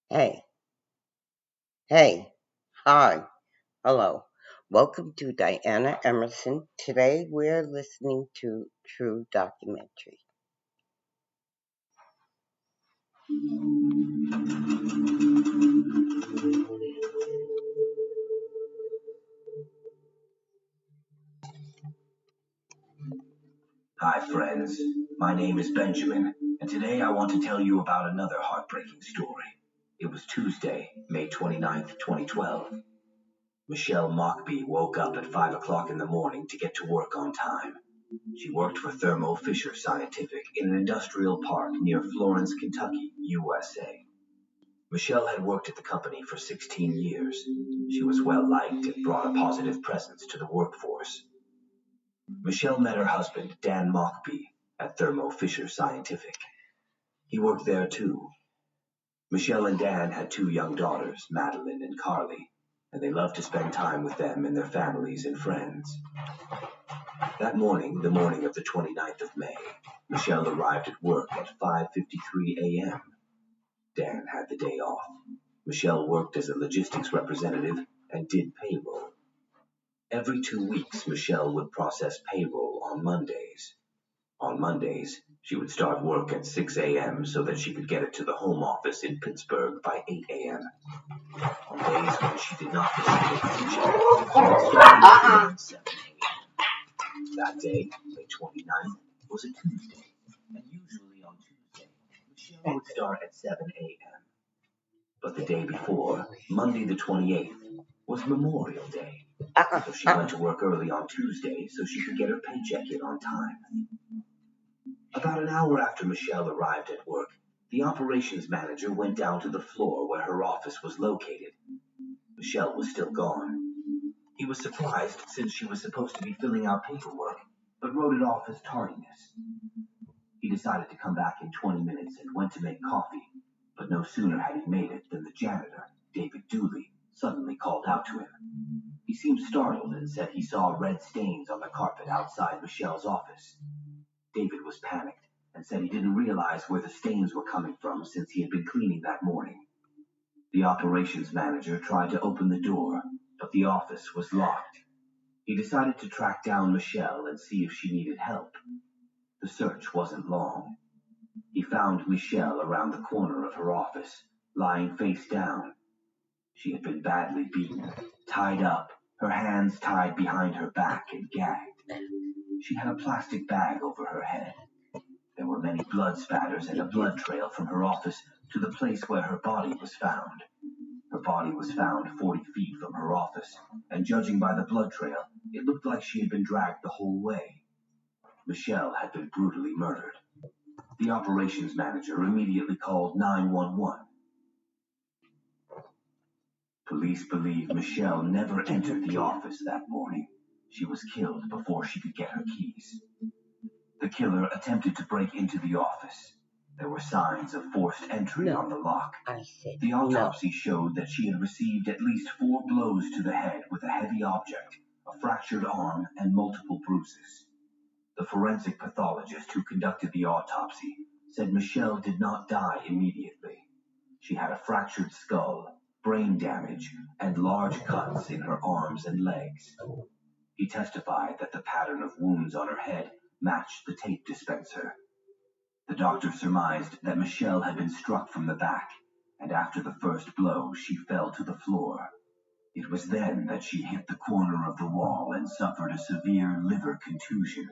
Hey, hey, hi, hello. Welcome to Diana Emerson. Today we're listening to True Documentary. Hi, friends. My name is Benjamin, and today I want to tell you about another heartbreaking story. It was Tuesday, May 29th, 2012. Michelle Mockbee woke up at 5 o'clock in the morning to get to work on time. She worked for Thermo Fisher Scientific in an industrial park near Florence, Kentucky, USA. Michelle had worked at the company for 16 years. She was well liked and brought a positive presence to the workforce. Michelle met her husband, Dan Mockbee, at Thermo Fisher Scientific. He worked there too. Michelle and Dan had two young daughters, Madeline and Carly, and they loved to spend time with them and their families and friends. That morning, the morning of the 29th of May, Michelle arrived at work at 5:53 a.m. Dan had the day off. Michelle worked as a logistics representative and did payroll. Every 2 weeks, Michelle would process payroll on Mondays. On Mondays, she would start work at 6 a.m. so that she could get it to the home office in Pittsburgh by 8 a.m. On days when she did not receive a paycheck, she would start working at 7 a.m. That day, May 29th, was a Tuesday, and usually on Tuesday, Michelle would start at 7 a.m. But the day before, Monday the 28th, was Memorial Day, so she went to work early on Tuesday so she could get her paycheck in on time. About an hour after Michelle arrived at work, the operations manager went down to the floor where her office was located. Michelle was still gone. He was surprised since she was supposed to be filling out paperwork, but wrote it off as tardiness. He decided to come back in 20 minutes and went to make coffee, but no sooner had he made it than the janitor, David Dooley, suddenly called out to him. He seemed startled and said he saw red stains on the carpet outside Michelle's office. David was panicked and said he didn't realize where the stains were coming from since he had been cleaning that morning. The operations manager tried to open the door, but the office was locked. He decided to track down Michelle and see if she needed help. The search wasn't long. He found Michelle around the corner of her office, lying face down. She had been badly beaten, tied up, her hands tied behind her back and gagged. She had a plastic bag over her head. There were many blood spatters and a blood trail from her office to the place where her body was found. Her body was found 40 feet from her office, and judging by the blood trail, it looked like she had been dragged the whole way. Michelle had been brutally murdered. The operations manager immediately called 911. Police believe Michelle never entered the office that morning. She was killed before she could get her keys. The killer attempted to break into the office. There were signs of forced entry on the lock. The autopsy showed that she had received at least 4 blows to the head with a heavy object, a fractured arm, and multiple bruises. The forensic pathologist who conducted the autopsy said Michelle did not die immediately. She had a fractured skull, brain damage, and large cuts in her arms and legs. He testified that the pattern of wounds on her head matched the tape dispenser. The doctor surmised that Michelle had been struck from the back, and after the first blow, she fell to the floor. It was then that she hit the corner of the wall and suffered a severe liver contusion.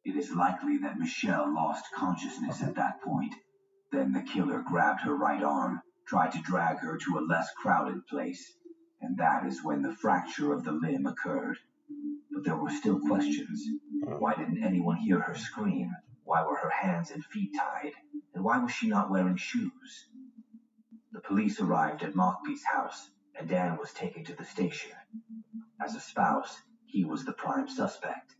It is likely that Michelle lost consciousness at that point. Then the killer grabbed her right arm, tried to drag her to a less crowded place, and that is when the fracture of the limb occurred. But there were still questions. Why didn't anyone hear her scream? Why were her hands and feet tied? And why was she not wearing shoes? The police arrived at Mockbee's house, and Dan was taken to the station. As a spouse, he was the prime suspect.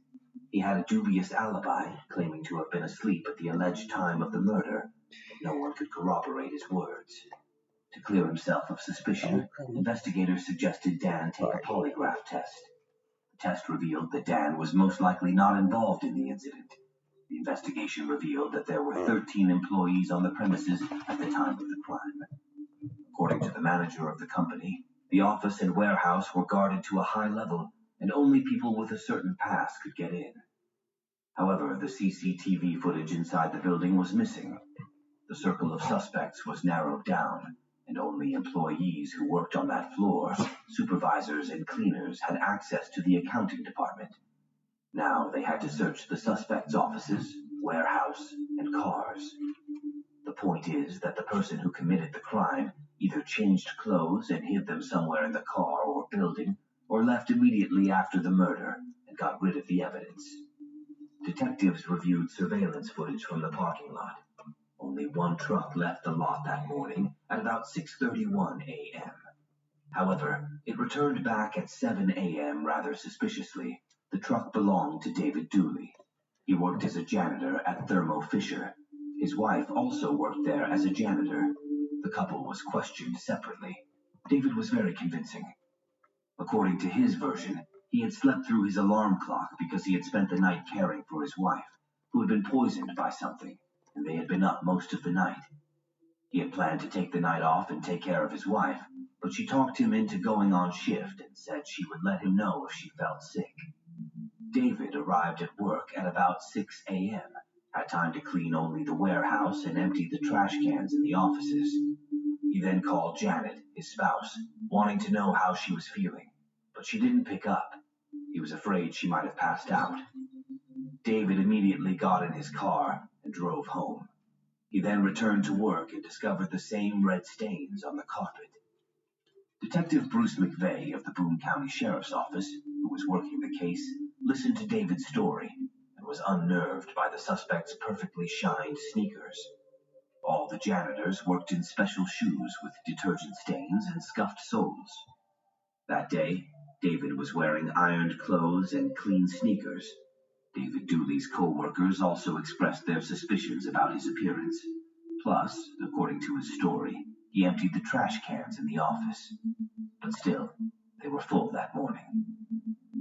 He had a dubious alibi, claiming to have been asleep at the alleged time of the murder, but no one could corroborate his words. To clear himself of suspicion, investigators suggested Dan take a polygraph test. The test revealed that Dan was most likely not involved in the incident. The investigation revealed that there were 13 employees on the premises at the time of the crime. According to the manager of the company, the office and warehouse were guarded to a high level, and only people with a certain pass could get in. However, the CCTV footage inside the building was missing. The circle of suspects was narrowed down, and only employees who worked on that floor, supervisors and cleaners, had access to the accounting department. Now they had to search the suspects' offices, warehouse, and cars. The point is that the person who committed the crime either changed clothes and hid them somewhere in the car or building, or left immediately after the murder and got rid of the evidence. Detectives reviewed surveillance footage from the parking lot. Only one truck left the lot that morning at about 6:31 a.m. However, it returned back at 7 a.m. rather suspiciously. The truck belonged to David Dooley. He worked as a janitor at Thermo Fisher. His wife also worked there as a janitor. The couple was questioned separately. David was very convincing. According to his version, he had slept through his alarm clock because he had spent the night caring for his wife, who had been poisoned by something, and they had been up most of the night. He had planned to take the night off and take care of his wife, but she talked him into going on shift and said she would let him know if she felt sick. David arrived at work at about 6 a.m., had time to clean only the warehouse and empty the trash cans in the offices. He then called Janet, his spouse, wanting to know how she was feeling, but she didn't pick up. He was afraid she might have passed out. David immediately got in his car and drove home. He then returned to work and discovered the same red stains on the carpet. Detective Bruce McVeigh of the Boone County Sheriff's Office, who was working the case, listened to David's story and was unnerved by the suspect's perfectly shined sneakers. All the janitors worked in special shoes with detergent stains and scuffed soles. That day, David was wearing ironed clothes and clean sneakers. David Dooley's co-workers also expressed their suspicions about his appearance. Plus, according to his story, he emptied the trash cans in the office. But still, they were full that morning.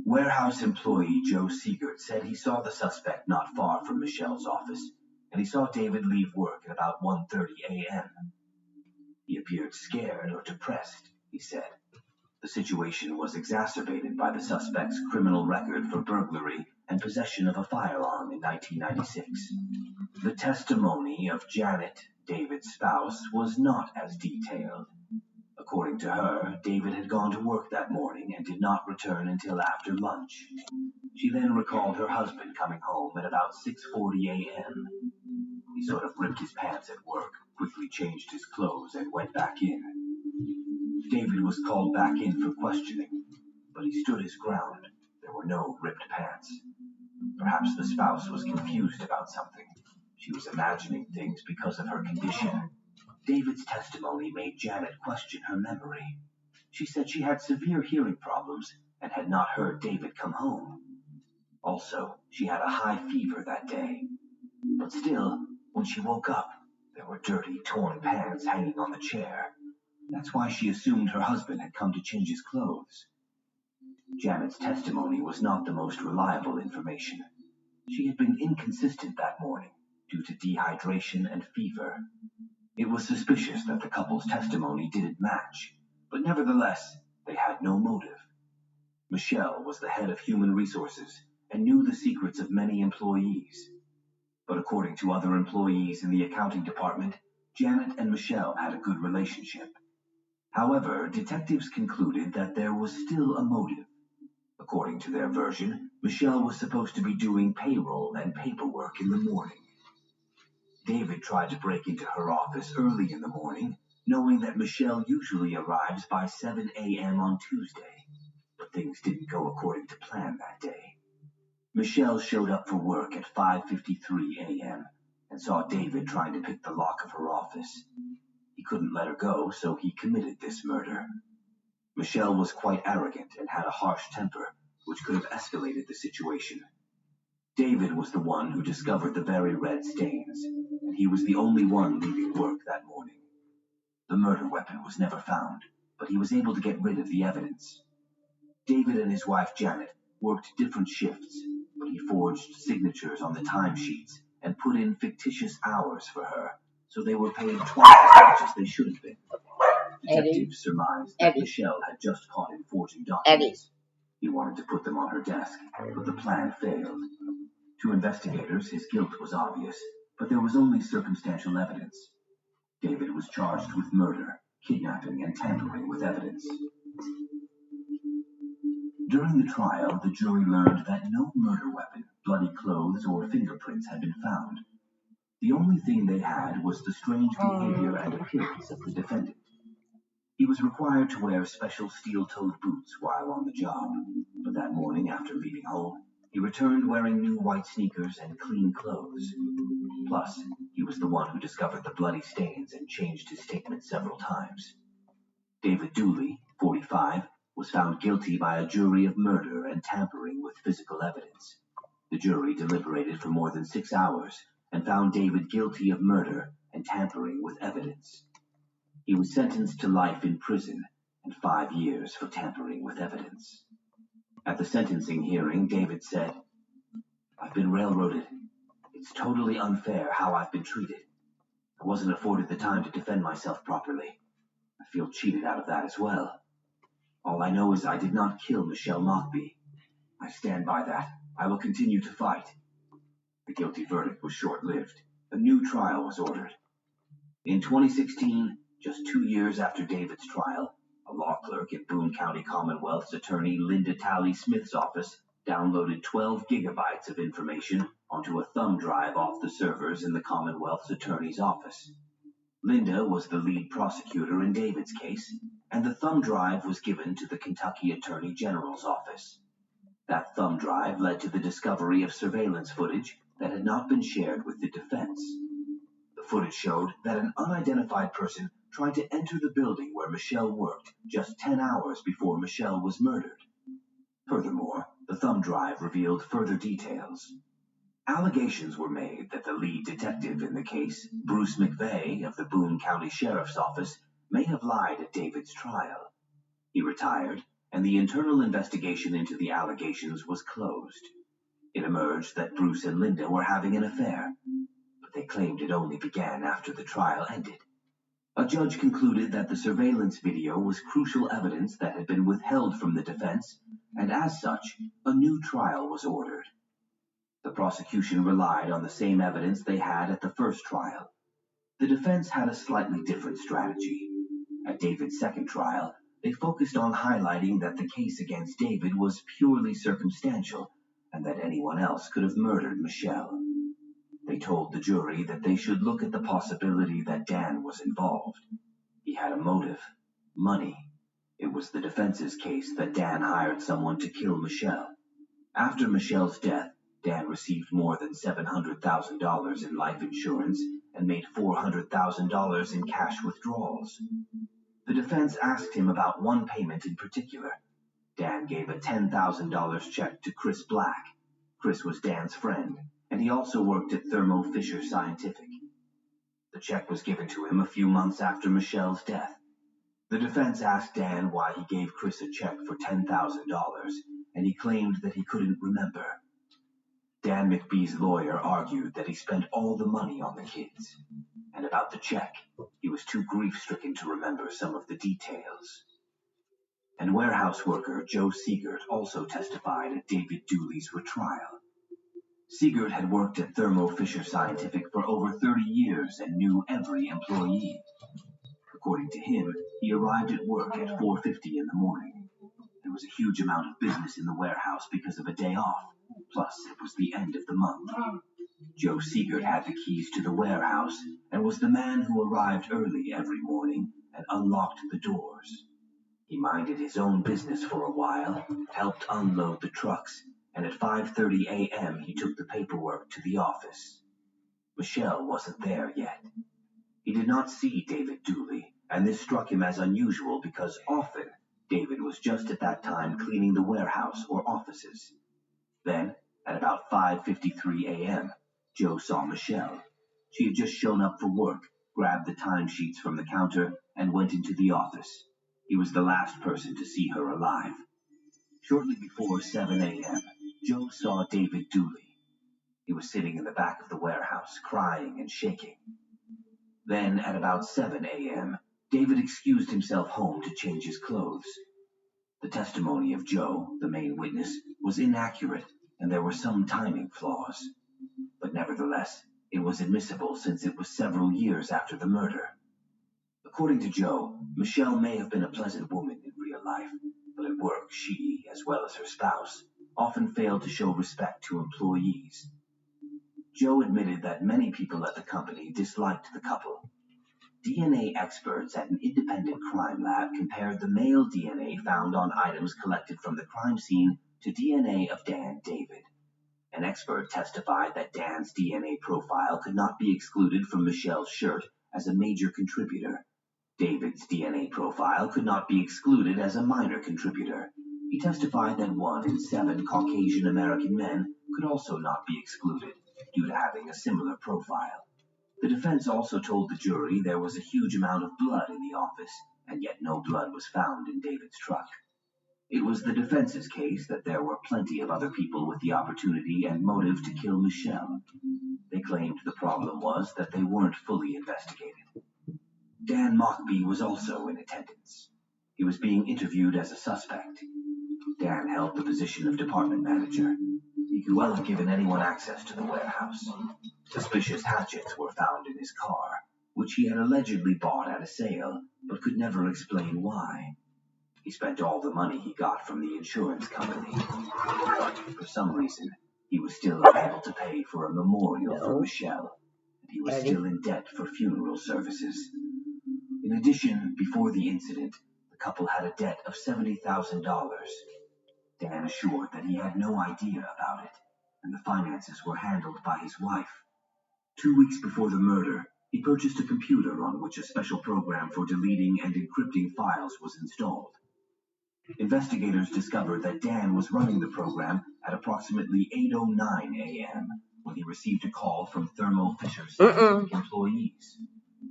Warehouse employee Joe Siegert said he saw the suspect not far from Michelle's office, and he saw David leave work at about 1:30 a.m. He appeared scared or depressed, he said. The situation was exacerbated by the suspect's criminal record for burglary and possession of a firearm in 1996. The testimony of Janet, David's spouse, was not as detailed. According to her, David had gone to work that morning and did not return until after lunch. She then recalled her husband coming home at about 6:40 a.m. He sort of ripped his pants at work, quickly changed his clothes, and went back in. David was called back in for questioning, but he stood his ground. There were no ripped pants. Perhaps the spouse was confused about something. She was imagining things because of her condition. David's testimony made Janet question her memory. She said she had severe hearing problems and had not heard David come home. Also, she had a high fever that day. But still, when she woke up, there were dirty, torn pants hanging on the chair. That's why she assumed her husband had come to change his clothes. Janet's testimony was not the most reliable information. She had been inconsistent that morning due to dehydration and fever. It was suspicious that the couple's testimony didn't match, but nevertheless, they had no motive. Michelle was the head of human resources and knew the secrets of many employees. But according to other employees in the accounting department, Janet and Michelle had a good relationship. However, detectives concluded that there was still a motive. According to their version, Michelle was supposed to be doing payroll and paperwork in the morning. David tried to break into her office early in the morning, knowing that Michelle usually arrives by 7 a.m. on Tuesday, but things didn't go according to plan that day. Michelle showed up for work at 5:53 a.m. and saw David trying to pick the lock of her office. He couldn't let her go, so he committed this murder. Michelle was quite arrogant and had a harsh temper, which could have escalated the situation. David was the one who discovered the very red stains, and he was the only one leaving work that morning. The murder weapon was never found, but he was able to get rid of the evidence. David and his wife Janet worked different shifts, but he forged signatures on the timesheets and put in fictitious hours for her, so they were paid twice as much as they should have been. Detectives surmised that Michelle had just caught him forging documents. He wanted to put them on her desk, but the plan failed. To investigators, his guilt was obvious, but there was only circumstantial evidence. David was charged with murder, kidnapping, and tampering with evidence. During the trial, the jury learned that no murder weapon, bloody clothes, or fingerprints had been found. The only thing they had was the strange behavior and appearance of the defendant. He was required to wear special steel-toed boots while on the job, but that morning after leaving home, he returned wearing new white sneakers and clean clothes. Plus, he was the one who discovered the bloody stains and changed his statement several times. David Dooley, 45, was found guilty by a jury of murder and tampering with physical evidence. The jury deliberated for more than 6 hours and found David guilty of murder and tampering with evidence. He was sentenced to life in prison and 5 years for tampering with evidence. At the sentencing hearing, David said, "I've been railroaded. It's totally unfair how I've been treated. I wasn't afforded the time to defend myself properly. I feel cheated out of that as well. All I know is I did not kill Michelle Mockbee. I stand by that. I will continue to fight." The guilty verdict was short-lived. A new trial was ordered. In 2016, just 2 years after David's trial, a law clerk at Boone County Commonwealth's attorney Linda Talley Smith's office downloaded 12 gigabytes of information onto a thumb drive off the servers in the Commonwealth's attorney's office. Linda was the lead prosecutor in David's case, and the thumb drive was given to the Kentucky Attorney General's office. That thumb drive led to the discovery of surveillance footage that had not been shared with the defense. The footage showed that an unidentified person tried to enter the building where Michelle worked just 10 hours before Michelle was murdered. Furthermore, the thumb drive revealed further details. Allegations were made that the lead detective in the case, Bruce McVeigh of the Boone County Sheriff's Office, may have lied at David's trial. He retired, and the internal investigation into the allegations was closed. It emerged that Bruce and Linda were having an affair, but they claimed it only began after the trial ended. A judge concluded that the surveillance video was crucial evidence that had been withheld from the defense, and as such, a new trial was ordered. The prosecution relied on the same evidence they had at the first trial. The defense had a slightly different strategy. At David's second trial, they focused on highlighting that the case against David was purely circumstantial and that anyone else could have murdered Michelle. They told the jury that they should look at the possibility that Dan was involved. He had a motive: money. It was the defense's case that Dan hired someone to kill Michelle. After Michelle's death, Dan received more than $700,000 in life insurance and made $400,000 in cash withdrawals. The defense asked him about one payment in particular. Dan gave a $10,000 check to Chris Black. Chris was Dan's friend, and he also worked at Thermo Fisher Scientific. The check was given to him a few months after Michelle's death. The defense asked Dan why he gave Chris a check for $10,000, and he claimed that he couldn't remember. Dan McBee's lawyer argued that he spent all the money on the kids, and about the check, he was too grief-stricken to remember some of the details. And warehouse worker Joe Siegert also testified at David Dooley's retrial. Siegert had worked at Thermo Fisher Scientific for over 30 years and knew every employee. According to him, he arrived at work at 4:50 in the morning. There was a huge amount of business in the warehouse because of a day off, plus it was the end of the month. Joe Siegert had the keys to the warehouse and was the man who arrived early every morning and unlocked the doors. He minded his own business for a while, helped unload the trucks, and at 5:30 a.m. he took the paperwork to the office. Michelle wasn't there yet. He did not see David Dooley, and this struck him as unusual because often David was just at that time cleaning the warehouse or offices. Then, at about 5:53 a.m., Joe saw Michelle. She had just shown up for work, grabbed the timesheets from the counter, and went into the office. He was the last person to see her alive. Shortly before 7 a.m., Joe saw David Dooley. He was sitting in the back of the warehouse, crying and shaking. Then, at about 7 a.m., David excused himself home to change his clothes. The testimony of Joe, the main witness, was inaccurate, and there were some timing flaws. But nevertheless, it was admissible since it was several years after the murder. According to Joe, Michelle may have been a pleasant woman in real life, but at work she, as well as her spouse, often failed to show respect to employees. Joe admitted that many people at the company disliked the couple. DNA experts at an independent crime lab compared the male DNA found on items collected from the crime scene to DNA of Dan David. An expert testified that Dan's DNA profile could not be excluded from Michelle's shirt as a major contributor. David's DNA profile could not be excluded as a minor contributor. He testified that 1 in 7 Caucasian American men could also not be excluded due to having a similar profile. The defense also told the jury there was a huge amount of blood in the office, and yet no blood was found in David's truck. It was the defense's case that there were plenty of other people with the opportunity and motive to kill Michelle. They claimed the problem was that they weren't fully investigated. Dan Mockbee was also in attendance. He was being interviewed as a suspect. Dan held the position of department manager. He could well have given anyone access to the warehouse. Suspicious hatchets were found in his car, which he had allegedly bought at a sale, but could never explain why. He spent all the money he got from the insurance company. But for some reason, he was still unable to pay for a memorial for Michelle, and he was still in debt for funeral services. In addition, before the incident, the couple had a debt of $70,000. Dan assured that he had no idea about it, and the finances were handled by his wife. 2 weeks before the murder, he purchased a computer on which a special program for deleting and encrypting files was installed. Investigators discovered that Dan was running the program at approximately 8:09 a.m. when he received a call from Thermo Fisher's employees.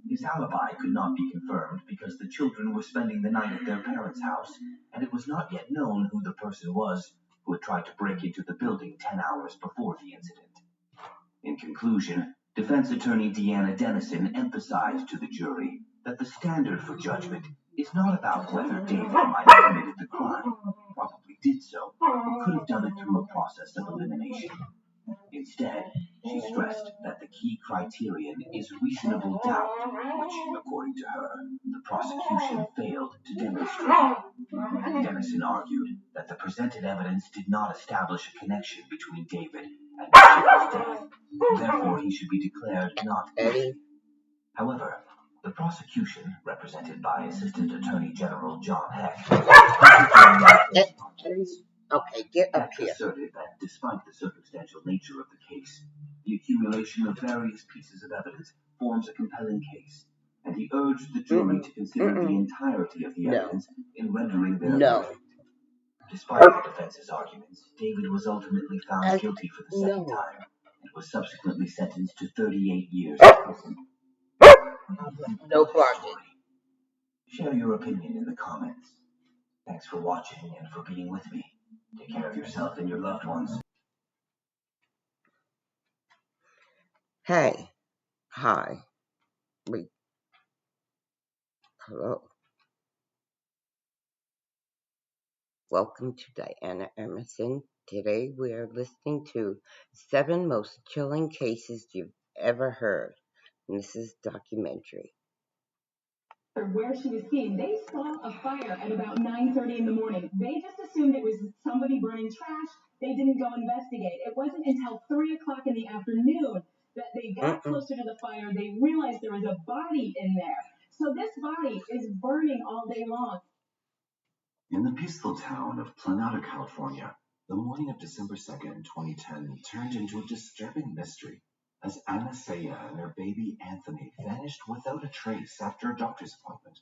His alibi could not be confirmed because the children were spending the night at their parents' house, and it was not yet known who the person was who had tried to break into the building 10 hours before the incident. In conclusion, defense attorney Deanna Dennison emphasized to the jury that the standard for judgment is not about whether David might have committed the crime, probably did so, but could have done it through a process of elimination. Instead, she stressed that the key criterion is reasonable doubt, which, according to her, the prosecution failed to demonstrate. Dennison argued that the presented evidence did not establish a connection between David and Michelle's death, and therefore he should be declared not guilty. However, the prosecution, represented by Assistant Attorney General John Heck, asserted that despite the circumstantial nature of the case, the accumulation of various pieces of evidence forms a compelling case, and he urged the jury to consider the entirety of the evidence in rendering their verdict. Despite the defense's arguments, David was ultimately found guilty for the second time and was subsequently sentenced to 38 years in prison. No bargain. Share your opinion in the comments. Thanks for watching and for being with me. Take care of yourself and your loved ones. Hey. Hi. Wait. Hello. Welcome to Diana Emerson. Today we are listening to 7 most chilling cases you've ever heard. And this is documentary. Where she was seen, they saw a fire at about 9:30 in the morning. They just assumed it was somebody burning trash. They didn't go investigate. It wasn't until 3 o'clock in the afternoon that they got closer to the fire. They realized there was a body in there. So this body is burning all day long. In the peaceful town of Planada, California, the morning of December 2nd, 2010 turned into a disturbing mystery as Anna Saya and her baby Anthony vanished without a trace after a doctor's appointment.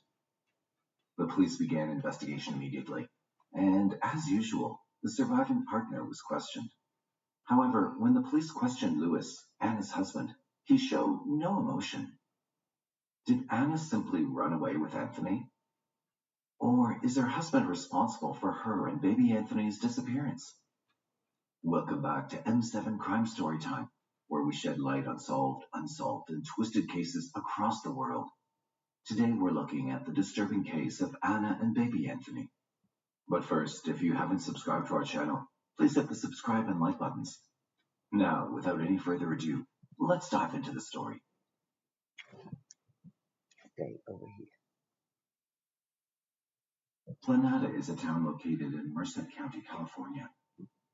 The police began investigation immediately, and as usual, the surviving partner was questioned. However, when the police questioned Louis, Anna's husband, he showed no emotion. Did Anna simply run away with Anthony? Or is her husband responsible for her and baby Anthony's disappearance? Welcome back to M7 Crime Story Time, where we shed light on solved, unsolved, and twisted cases across the world. Today we're looking at the disturbing case of Anna and baby Anthony. But first, if you haven't subscribed to our channel, please hit the subscribe and like buttons. Now, without any further ado, let's dive into the story. Stay over here. Planada is a town located in Merced County, California.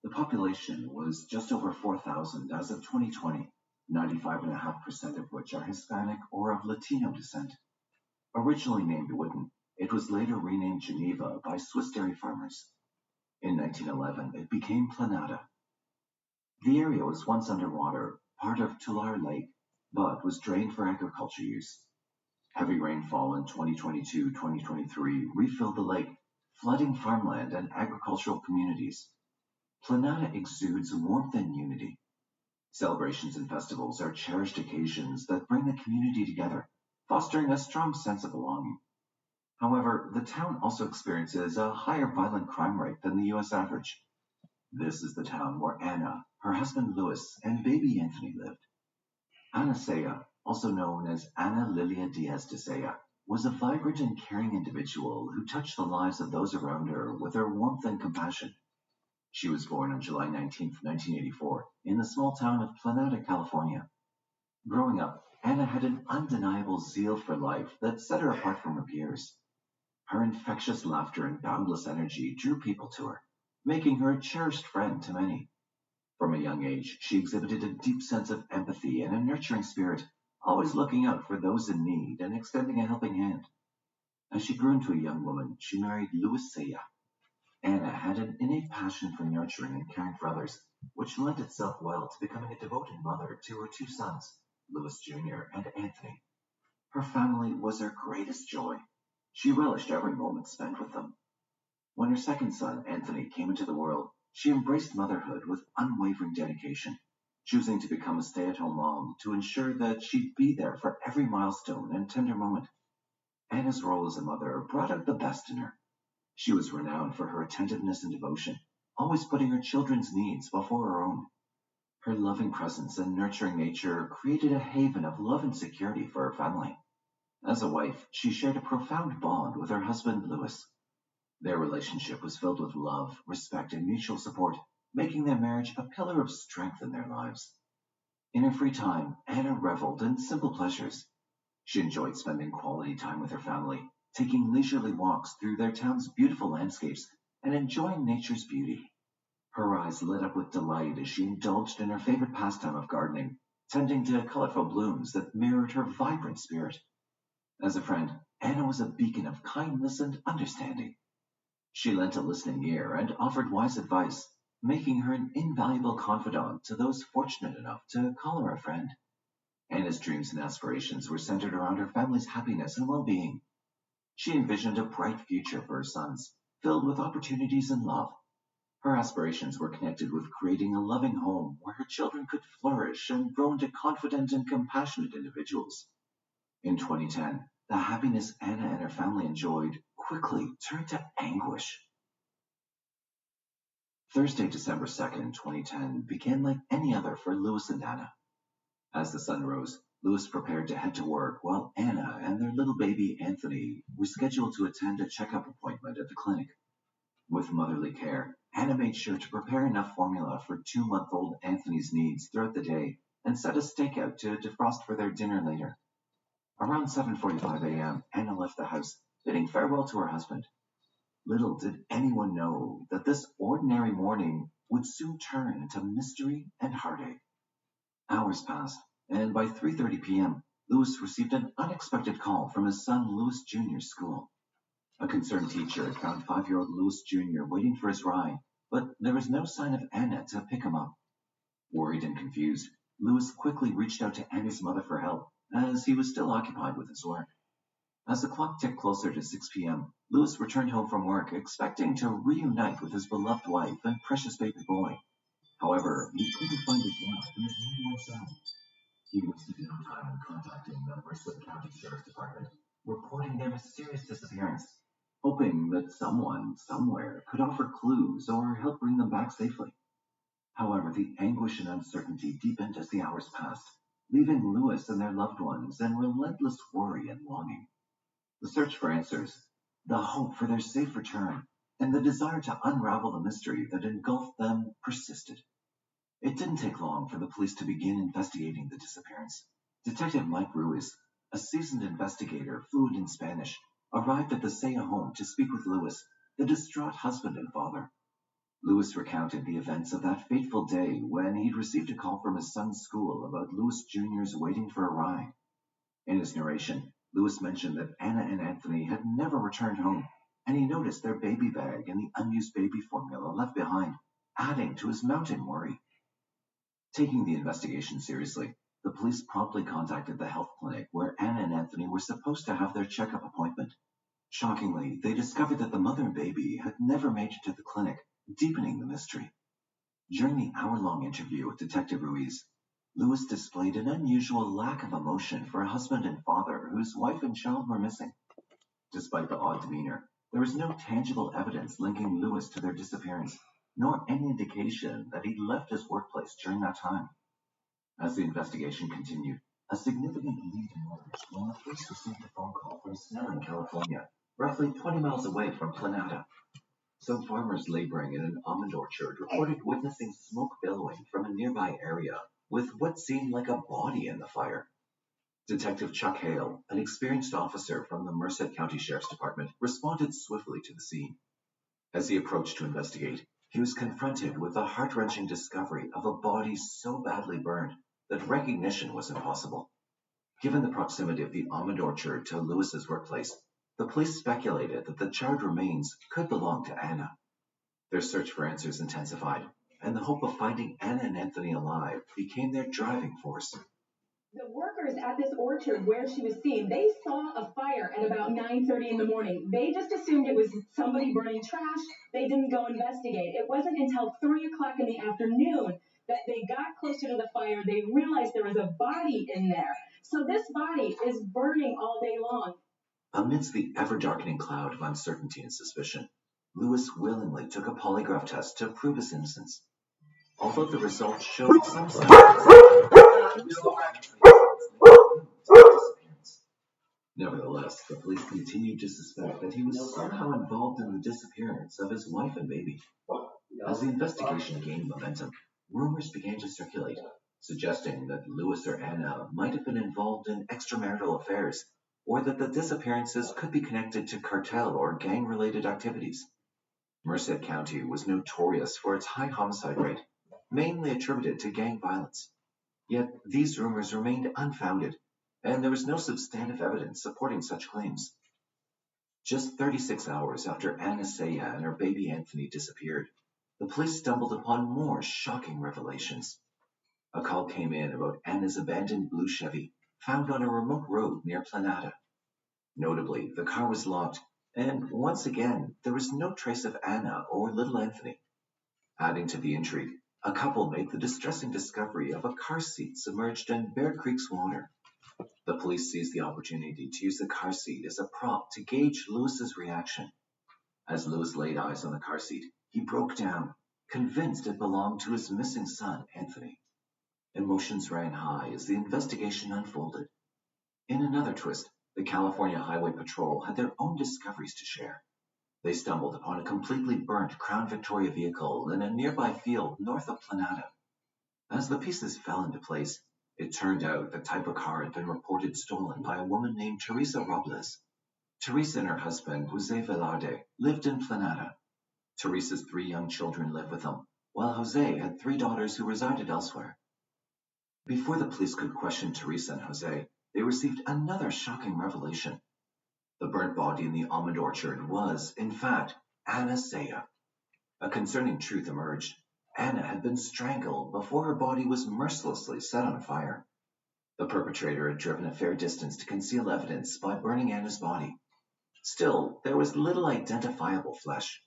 The population was just over 4,000 as of 2020, 95.5% of which are Hispanic or of Latino descent. Originally named Whitten, it was later renamed Geneva by Swiss dairy farmers. In 1911, it became Planada. The area was once underwater, part of Tulare Lake, but was drained for agriculture use. Heavy rainfall in 2022-2023 refilled the lake, flooding farmland and agricultural communities. Planada exudes warmth and unity. Celebrations and festivals are cherished occasions that bring the community together, fostering a strong sense of belonging. However, the town also experiences a higher violent crime rate than the U.S. average. This is the town where Anna, her husband Louis, and baby Anthony lived. Ana Saya, also known as Ana Lilia Diaz de Saya, was a vibrant and caring individual who touched the lives of those around her with her warmth and compassion. She was born on July 19, 1984, in the small town of Planada, California. Growing up, Anna had an undeniable zeal for life that set her apart from her peers. Her infectious laughter and boundless energy drew people to her, making her a cherished friend to many. From a young age, she exhibited a deep sense of empathy and a nurturing spirit, always looking out for those in need and extending a helping hand. As she grew into a young woman, she married Louis Saya. Anna had an innate passion for nurturing and caring for others, which lent itself well to becoming a devoted mother to her two sons, Louis Jr. and Anthony. Her family was her greatest joy. She relished every moment spent with them. When her second son, Anthony, came into the world, she embraced motherhood with unwavering dedication, choosing to become a stay-at-home mom to ensure that she'd be there for every milestone and tender moment. Anna's role as a mother brought out the best in her. She was renowned for her attentiveness and devotion, always putting her children's needs before her own. Her loving presence and nurturing nature created a haven of love and security for her family. As a wife, she shared a profound bond with her husband, Louis. Their relationship was filled with love, respect, and mutual support, making their marriage a pillar of strength in their lives. In her free time, Anna reveled in simple pleasures. She enjoyed spending quality time with her family, taking leisurely walks through their town's beautiful landscapes, and enjoying nature's beauty. Her eyes lit up with delight as she indulged in her favorite pastime of gardening, tending to colorful blooms that mirrored her vibrant spirit. As a friend, Anna was a beacon of kindness and understanding. She lent a listening ear and offered wise advice, making her an invaluable confidant to those fortunate enough to call her a friend. Anna's dreams and aspirations were centered around her family's happiness and well-being. She envisioned a bright future for her sons, filled with opportunities and love. Her aspirations were connected with creating a loving home where her children could flourish and grow into confident and compassionate individuals. In 2010, the happiness Anna and her family enjoyed quickly turned to anguish. Thursday, December 2nd, 2010 began like any other for Louis and Anna. As the sun rose, Louis prepared to head to work while Anna and their little baby Anthony were scheduled to attend a checkup appointment at the clinic. With motherly care, Anna made sure to prepare enough formula for 2-month-old Anthony's needs throughout the day and set a steak out to defrost for their dinner later. Around 7:45 a.m., Anna left the house, bidding farewell to her husband. Little did anyone know that this ordinary morning would soon turn into mystery and heartache. Hours passed, and by 3:30 p.m., Louis received an unexpected call from his son Louis Jr.'s school. A concerned teacher had found 5-year-old Louis Jr. waiting for his ride, but there was no sign of Anna to pick him up. Worried and confused, Louis quickly reached out to Anna's mother for help, as he was still occupied with his work. As the clock ticked closer to 6 p.m., Louis returned home from work, expecting to reunite with his beloved wife and precious baby boy. However, he couldn't find his wife and his newborn son. He wasted no time in contacting the Merced County Sheriff's Department, reporting their mysterious disappearance, hoping that someone, somewhere, could offer clues or help bring them back safely. However, the anguish and uncertainty deepened as the hours passed, leaving Louis and their loved ones in relentless worry and longing. The search for answers, the hope for their safe return, and the desire to unravel the mystery that engulfed them persisted. It didn't take long for the police to begin investigating the disappearance. Detective Mike Ruiz, a seasoned investigator fluent in Spanish, arrived at the Saya home to speak with Lewis, the distraught husband and father. Lewis recounted the events of that fateful day when he'd received a call from his son's school about Lewis Jr.'s waiting for a ride. In his narration, Lewis mentioned that Anna and Anthony had never returned home, and he noticed their baby bag and the unused baby formula left behind, adding to his mounting worry. Taking the investigation seriously, the police promptly contacted the health clinic where Anna and Anthony were supposed to have their checkup appointment. Shockingly, they discovered that the mother and baby had never made it to the clinic, deepening the mystery. During the hour-long interview with Detective Ruiz, Lewis displayed an unusual lack of emotion for a husband and father whose wife and child were missing. Despite the odd demeanor, there was no tangible evidence linking Lewis to their disappearance, nor any indication that he'd left his workplace during that time. As the investigation continued, a significant lead emerged when the police received a phone call from Snelling, California, roughly 20 miles away from Planada. Some farmers laboring in an almond orchard reported witnessing smoke billowing from a nearby area with what seemed like a body in the fire. Detective Chuck Hale, an experienced officer from the Merced County Sheriff's Department, responded swiftly to the scene. As he approached to investigate, he was confronted with the heart-wrenching discovery of a body so badly burned that recognition was impossible. Given the proximity of the almond orchard to Lewis's workplace, the police speculated that the charred remains could belong to Anna. Their search for answers intensified, and the hope of finding Anna and Anthony alive became their driving force. The workers at this orchard where she was seen, they saw a fire at about 9:30 in the morning. They just assumed it was somebody burning trash. They didn't go investigate. It wasn't until 3 o'clock in the afternoon that they got closer to the fire. They realized there was a body in there. So this body is burning all day long. Amidst the ever-darkening cloud of uncertainty and suspicion, Lewis willingly took a polygraph test to prove his innocence. Although the results showed some signs Nevertheless, the police continued to suspect that he was somehow involved in the disappearance of his wife and baby. As the investigation gained momentum, rumors began to circulate, suggesting that Lewis or Anna might have been involved in extramarital affairs, or that the disappearances could be connected to cartel or gang-related activities. Merced County was notorious for its high homicide rate, mainly attributed to gang violence. Yet these rumors remained unfounded, and there was no substantive evidence supporting such claims. Just 36 hours after Anna Saya and her baby Anthony disappeared, the police stumbled upon more shocking revelations. A call came in about Anna's abandoned blue Chevy, found on a remote road near Planada. Notably, the car was locked, and once again, there was no trace of Anna or little Anthony. Adding to the intrigue, a couple made the distressing discovery of a car seat submerged in Bear Creek's water. The police seized the opportunity to use the car seat as a prop to gauge Lewis's reaction. As Lewis laid eyes on the car seat, he broke down, convinced it belonged to his missing son, Anthony. Emotions ran high as the investigation unfolded. In another twist, the California Highway Patrol had their own discoveries to share. They stumbled upon a completely burnt Crown Victoria vehicle in a nearby field north of Planada. As the pieces fell into place, it turned out the type of car had been reported stolen by a woman named Teresa Robles. Teresa and her husband, Jose Velarde, lived in Planada. Teresa's 3 young children lived with them, while Jose had 3 daughters who resided elsewhere. Before the police could question Teresa and Jose, they received another shocking revelation. The burnt body in the almond orchard was, in fact, Anna Saya. A concerning truth emerged. Anna had been strangled before her body was mercilessly set on fire. The perpetrator had driven a fair distance to conceal evidence by burning Anna's body. Still, there was little identifiable flesh.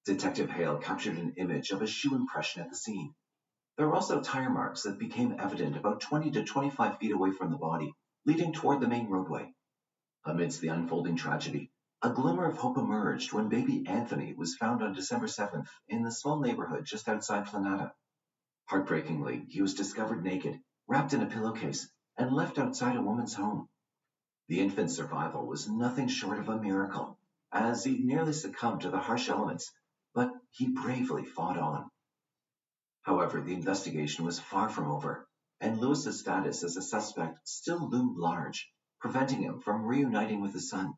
Detective Hale captured an image of a shoe impression at the scene. There were also tire marks that became evident about 20 to 25 feet away from the body, leading toward the main roadway. Amidst the unfolding tragedy, a glimmer of hope emerged when baby Anthony was found on December 7th in the small neighborhood just outside Planada. Heartbreakingly, he was discovered naked, wrapped in a pillowcase, and left outside a woman's home. The infant's survival was nothing short of a miracle, as he nearly succumbed to the harsh elements, but he bravely fought on. However, the investigation was far from over, and Lewis's status as a suspect still loomed large, preventing him from reuniting with his son.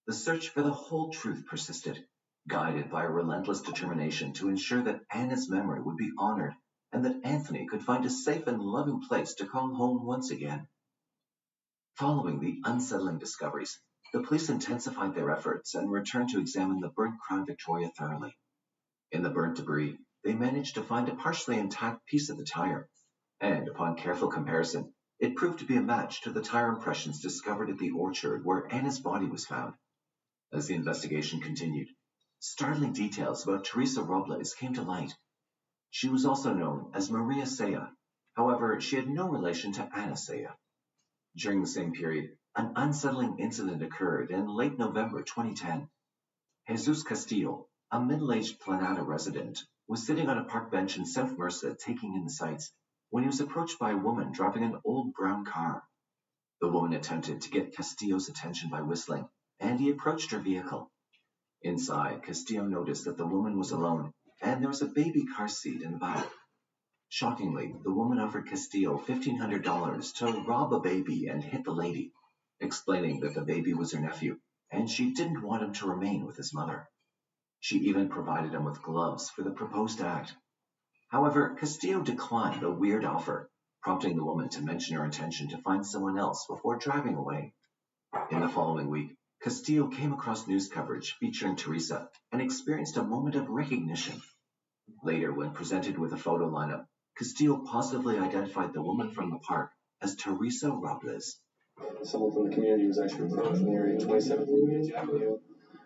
The search for the whole truth persisted, guided by a relentless determination to ensure that Anna's memory would be honored and that Anthony could find a safe and loving place to call home once again. Following the unsettling discoveries, the police intensified their efforts and returned to examine the burnt Crown Victoria thoroughly. In the burnt debris, they managed to find a partially intact piece of the tire, and upon careful comparison, it proved to be a match to the tire impressions discovered at the orchard where Anna's body was found. As the investigation continued, startling details about Teresa Robles came to light. She was also known as Maria Saya. However, she had no relation to Anna Saya. During the same period, an unsettling incident occurred in late November 2010. Jesus Castillo, a middle-aged Planada resident, was sitting on a park bench in South Merced taking in the sights when he was approached by a woman driving an old brown car. The woman attempted to get Castillo's attention by whistling, and he approached her vehicle. Inside, Castillo noticed that the woman was alone, and there was a baby car seat in the back. Shockingly, the woman offered Castillo $1,500 to rob a baby and hit the lady, explaining that the baby was her nephew, and she didn't want him to remain with his mother. She even provided him with gloves for the proposed act. However, Castillo declined the weird offer, prompting the woman to mention her intention to find someone else before driving away. In the following week, Castillo came across news coverage featuring Teresa and experienced a moment of recognition. Later, when presented with a photo lineup, Castillo positively identified the woman from the park as Teresa Robles. Someone from the community was actually approached in the area of 27th and Ridge Avenue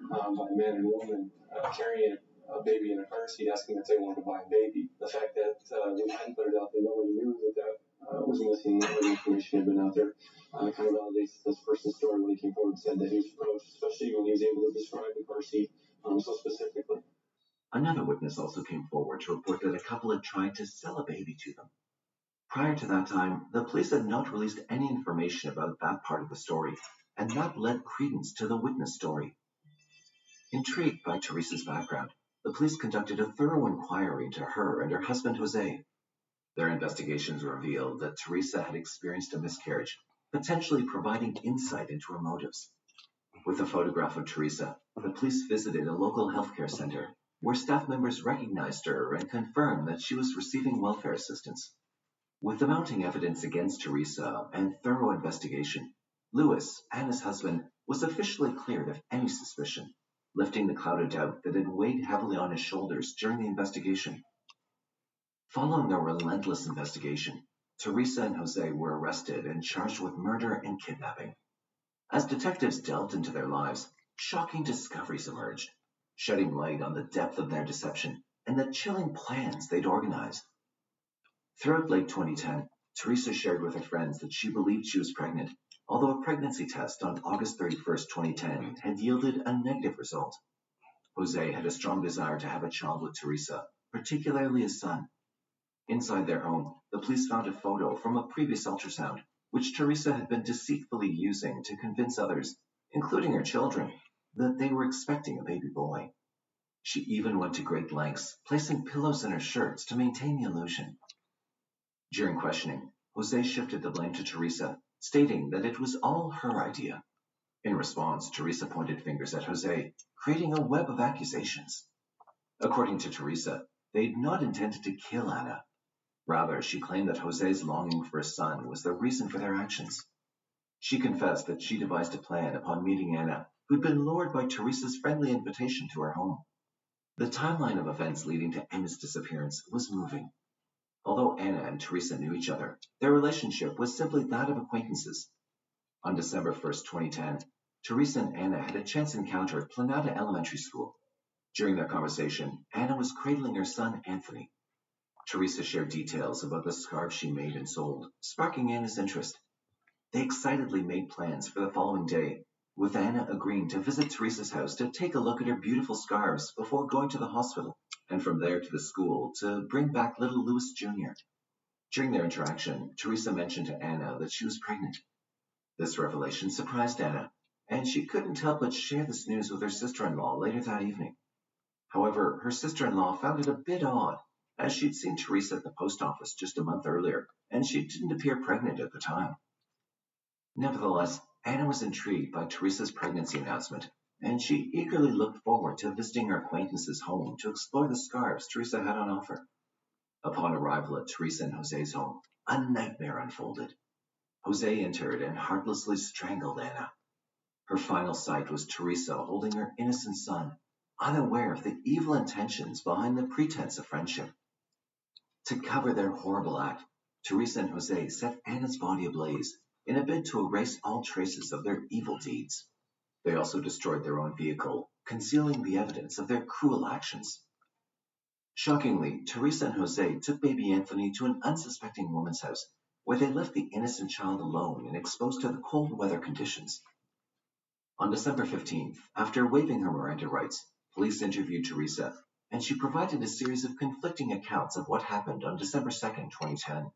by a man and woman carrying a baby in a car seat, asking if they wanted to buy a baby. The fact that we hadn't put it out there, nobody knew that was missing, no information had been out there, kind of validates this person's story when he came forward and said that he was approached, especially when he was able to describe the car seat so specifically. Another witness also came forward to report that a couple had tried to sell a baby to them. Prior to that time, the police had not released any information about that part of the story, and that led credence to the witness story. Intrigued by Teresa's background, the police conducted a thorough inquiry into her and her husband Jose. Their investigations revealed that Teresa had experienced a miscarriage, potentially providing insight into her motives. With a photograph of Teresa, the police visited a local healthcare center, where staff members recognized her and confirmed that she was receiving welfare assistance. With the mounting evidence against Teresa and thorough investigation, Lewis, Anna's husband, was officially cleared of any suspicion, lifting the cloud of doubt that had weighed heavily on his shoulders during the investigation. Following a relentless investigation, Teresa and Jose were arrested and charged with murder and kidnapping. As detectives delved into their lives, shocking discoveries emerged, shedding light on the depth of their deception and the chilling plans they'd organized. Throughout late 2010, Teresa shared with her friends that she believed she was pregnant, although a pregnancy test on August 31, 2010 had yielded a negative result. Jose had a strong desire to have a child with Teresa, particularly a son. Inside their home, the police found a photo from a previous ultrasound, which Teresa had been deceitfully using to convince others, including her children, that they were expecting a baby boy. She even went to great lengths, placing pillows in her shirts to maintain the illusion. During questioning, Jose shifted the blame to Teresa, stating that it was all her idea. In response, Teresa pointed fingers at Jose, creating a web of accusations. According to Teresa, they'd not intended to kill Anna. Rather, she claimed that Jose's longing for a son was the reason for their actions. She confessed that she devised a plan upon meeting Anna, who'd been lured by Teresa's friendly invitation to her home. The timeline of events leading to Anna's disappearance was moving. Although Anna and Teresa knew each other, their relationship was simply that of acquaintances. On December 1, 2010, Teresa and Anna had a chance encounter at Planada Elementary School. During their conversation, Anna was cradling her son, Anthony. Teresa shared details about the scarves she made and sold, sparking Anna's interest. They excitedly made plans for the following day, with Anna agreeing to visit Teresa's house to take a look at her beautiful scarves before going to the hospital, and from there to the school to bring back little Louis Jr. During their interaction, Teresa mentioned to Anna that she was pregnant. This revelation surprised Anna, and she couldn't help but share this news with her sister-in-law later that evening. However, her sister-in-law found it a bit odd, as she'd seen Teresa at the post office just a month earlier, and she didn't appear pregnant at the time. Nevertheless, Anna was intrigued by Teresa's pregnancy announcement, and she eagerly looked forward to visiting her acquaintance's home to explore the scarves Teresa had on offer. Upon arrival at Teresa and Jose's home, a nightmare unfolded. Jose entered and heartlessly strangled Anna. Her final sight was Teresa holding her innocent son, unaware of the evil intentions behind the pretense of friendship. To cover their horrible act, Teresa and Jose set Anna's body ablaze in a bid to erase all traces of their evil deeds. They also destroyed their own vehicle, concealing the evidence of their cruel actions. Shockingly, Teresa and Jose took baby Anthony to an unsuspecting woman's house, where they left the innocent child alone and exposed to the cold weather conditions. On December 15th, after waiving her Miranda rights, police interviewed Teresa, and she provided a series of conflicting accounts of what happened on December 2nd, 2010.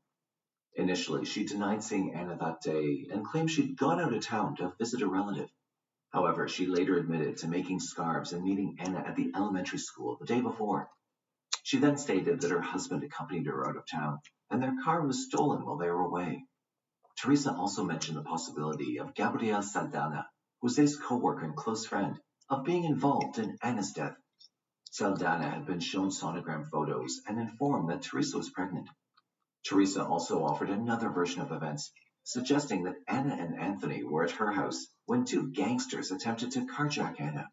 Initially, she denied seeing Anna that day and claimed she'd gone out of town to visit a relative. However, she later admitted to making scarves and meeting Anna at the elementary school the day before. She then stated that her husband accompanied her out of town, and their car was stolen while they were away. Teresa also mentioned the possibility of Gabriel Saldana, Jose's co-worker and close friend, of being involved in Anna's death. Saldana had been shown sonogram photos and informed that Teresa was pregnant. Teresa also offered another version of events, suggesting that Anna and Anthony were at her house when two gangsters attempted to carjack Anna.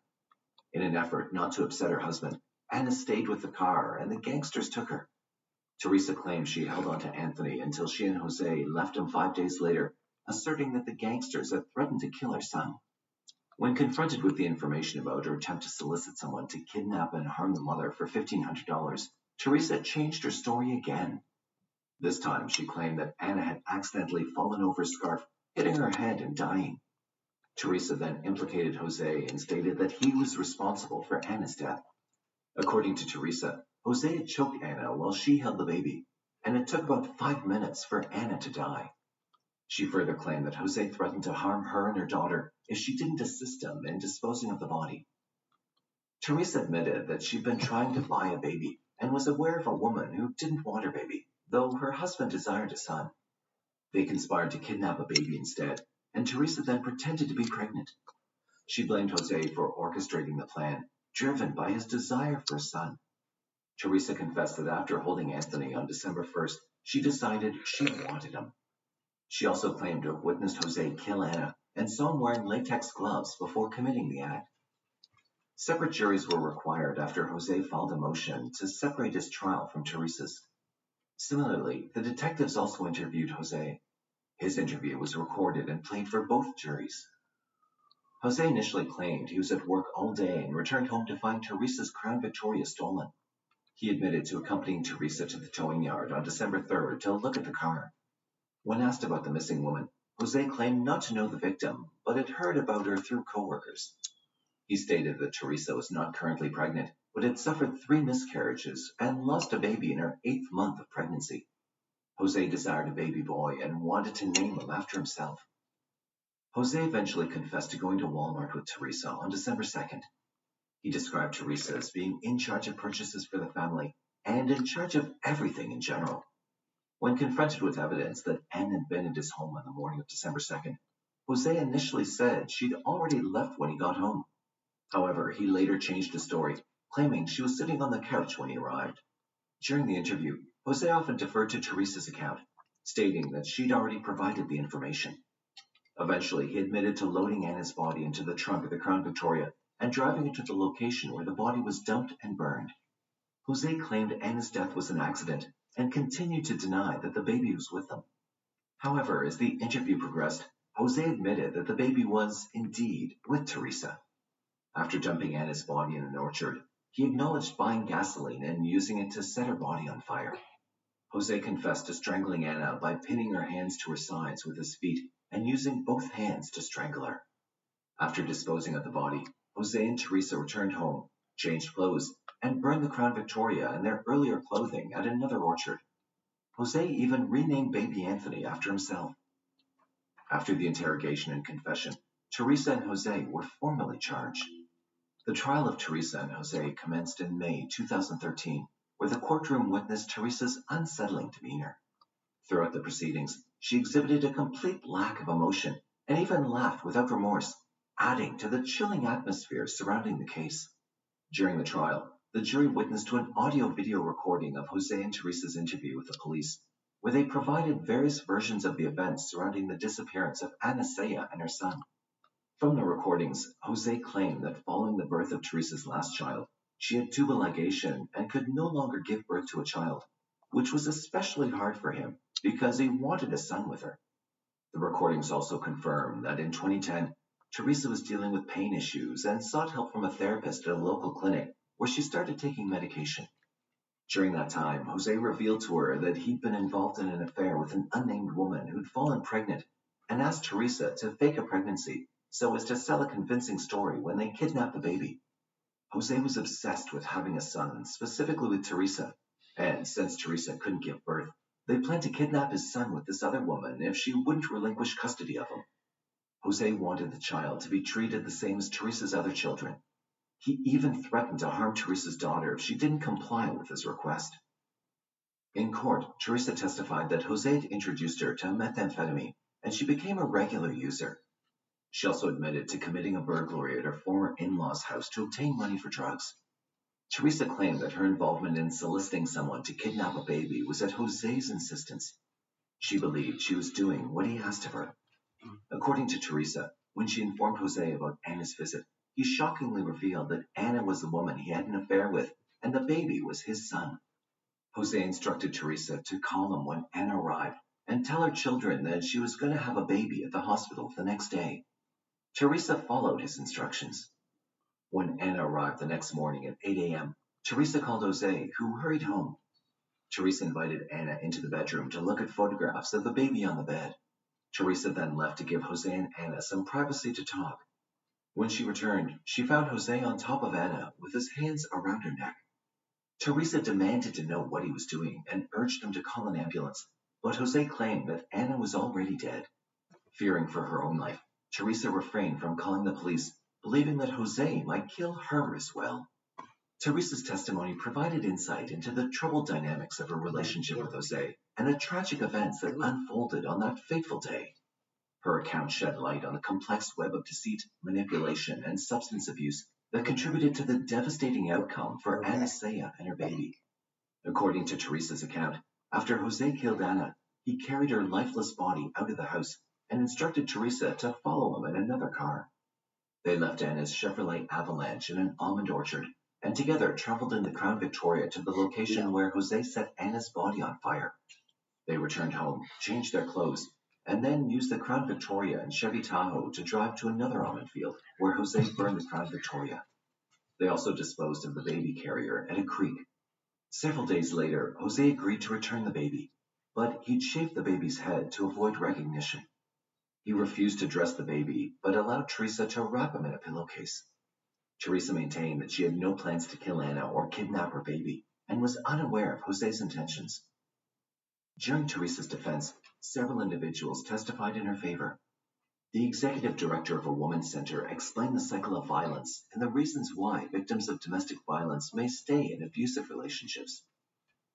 In an effort not to upset her husband, Anna stayed with the car and the gangsters took her. Teresa claimed she held on to Anthony until she and Jose left him 5 days later, asserting that the gangsters had threatened to kill her son. When confronted with the information about her attempt to solicit someone to kidnap and harm the mother for $1,500, Teresa changed her story again. This time, she claimed that Anna had accidentally fallen over a scarf, hitting her head and dying. Teresa then implicated Jose and stated that he was responsible for Anna's death. According to Teresa, Jose had choked Anna while she held the baby, and it took about 5 minutes for Anna to die. She further claimed that Jose threatened to harm her and her daughter if she didn't assist him in disposing of the body. Teresa admitted that she'd been trying to buy a baby and was aware of a woman who didn't want her baby, though her husband desired a son. They conspired to kidnap a baby instead, and Teresa then pretended to be pregnant. She blamed Jose for orchestrating the plan, driven by his desire for a son. Teresa confessed that after holding Anthony on December 1st, she decided she wanted him. She also claimed to have witnessed Jose kill Anna and saw him wearing latex gloves before committing the act. Separate juries were required after Jose filed a motion to separate his trial from Teresa's. Similarly, the detectives also interviewed Jose. His interview was recorded and played for both juries. Jose initially claimed he was at work all day and returned home to find Teresa's Crown Victoria stolen. He admitted to accompanying Teresa to the towing yard on December 3rd to look at the car. When asked about the missing woman, Jose claimed not to know the victim, but had heard about her through co-workers. He stated that Teresa was not currently pregnant, but had suffered 3 miscarriages and lost a baby in her 8th month of pregnancy. Jose desired a baby boy and wanted to name him after himself. Jose eventually confessed to going to Walmart with Teresa on December 2nd. He described Teresa as being in charge of purchases for the family and in charge of everything in general. When confronted with evidence that Anne had been at his home on the morning of December 2nd, Jose initially said she'd already left when he got home. However, he later changed his story, claiming she was sitting on the couch when he arrived. During the interview, Jose often deferred to Teresa's account, stating that she'd already provided the information. Eventually, he admitted to loading Anna's body into the trunk of the Crown Victoria and driving it to the location where the body was dumped and burned. Jose claimed Anna's death was an accident and continued to deny that the baby was with them. However, as the interview progressed, Jose admitted that the baby was, indeed, with Teresa. After dumping Anna's body in an orchard, he acknowledged buying gasoline and using it to set her body on fire. Jose confessed to strangling Anna by pinning her hands to her sides with his feet and using both hands to strangle her. After disposing of the body, Jose and Teresa returned home, changed clothes, and burned the Crown Victoria and their earlier clothing at another orchard. Jose even renamed baby Anthony after himself. After the interrogation and confession, Teresa and Jose were formally charged. The trial of Teresa and Jose commenced in May 2013, where the courtroom witnessed Teresa's unsettling demeanor. Throughout the proceedings, she exhibited a complete lack of emotion and even laughed without remorse, adding to the chilling atmosphere surrounding the case. During the trial, the jury witnessed to an audio-video recording of Jose and Teresa's interview with the police, where they provided various versions of the events surrounding the disappearance of Anasaya and her son. From the recordings, Jose claimed that following the birth of Teresa's last child, she had tubal ligation and could no longer give birth to a child, which was especially hard for him because he wanted a son with her. The recordings also confirm that in 2010, Teresa was dealing with pain issues and sought help from a therapist at a local clinic where she started taking medication. During that time, Jose revealed to her that he'd been involved in an affair with an unnamed woman who'd fallen pregnant and asked Teresa to fake a pregnancy so as to sell a convincing story when they kidnapped the baby. Jose was obsessed with having a son, specifically with Teresa, and since Teresa couldn't give birth, they planned to kidnap his son with this other woman if she wouldn't relinquish custody of him. Jose wanted the child to be treated the same as Teresa's other children. He even threatened to harm Teresa's daughter if she didn't comply with his request. In court, Teresa testified that Jose had introduced her to methamphetamine, and she became a regular user. She also admitted to committing a burglary at her former in-laws' house to obtain money for drugs. Teresa claimed that her involvement in soliciting someone to kidnap a baby was at Jose's insistence. She believed she was doing what he asked of her. According to Teresa, when she informed Jose about Anna's visit, he shockingly revealed that Anna was the woman he had an affair with, and the baby was his son. Jose instructed Teresa to call him when Anna arrived and tell her children that she was going to have a baby at the hospital the next day. Teresa followed his instructions. When Anna arrived the next morning at 8 a.m., Teresa called Jose, who hurried home. Teresa invited Anna into the bedroom to look at photographs of the baby on the bed. Teresa then left to give Jose and Anna some privacy to talk. When she returned, she found Jose on top of Anna with his hands around her neck. Teresa demanded to know what he was doing and urged him to call an ambulance, but Jose claimed that Anna was already dead. Fearing for her own life, Teresa refrained from calling the police, believing that Jose might kill her as well. Teresa's testimony provided insight into the troubled dynamics of her relationship with Jose and the tragic events that unfolded on that fateful day. Her account shed light on the complex web of deceit, manipulation, and substance abuse that contributed to the devastating outcome for Anasaya and her baby. According to Teresa's account, after Jose killed Anna, he carried her lifeless body out of the house and instructed Teresa to follow him in another car. They left Anna's Chevrolet Avalanche in an almond orchard and together traveled in the Crown Victoria to the location where Jose set Anna's body on fire. They returned home, changed their clothes, and then used the Crown Victoria and Chevy Tahoe to drive to another almond field where Jose burned the Crown Victoria. They also disposed of the baby carrier at a creek. Several days later, Jose agreed to return the baby, but he'd shaved the baby's head to avoid recognition. He refused to dress the baby, but allowed Teresa to wrap him in a pillowcase. Teresa maintained that she had no plans to kill Anna or kidnap her baby, and was unaware of Jose's intentions. During Teresa's defense, several individuals testified in her favor. The executive director of a women's center explained the cycle of violence and the reasons why victims of domestic violence may stay in abusive relationships.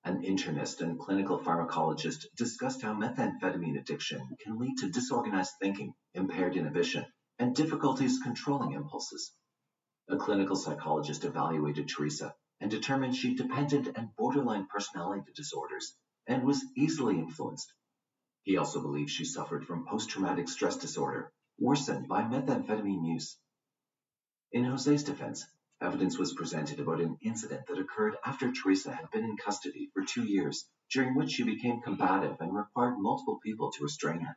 An internist and clinical pharmacologist discussed how methamphetamine addiction can lead to disorganized thinking, impaired inhibition, and difficulties controlling impulses. A clinical psychologist evaluated Teresa and determined she had dependent and borderline personality disorders and was easily influenced. He also believed she suffered from post-traumatic stress disorder, worsened by methamphetamine use. In Jose's defense, evidence was presented about an incident that occurred after Teresa had been in custody for 2 years, during which she became combative and required multiple people to restrain her.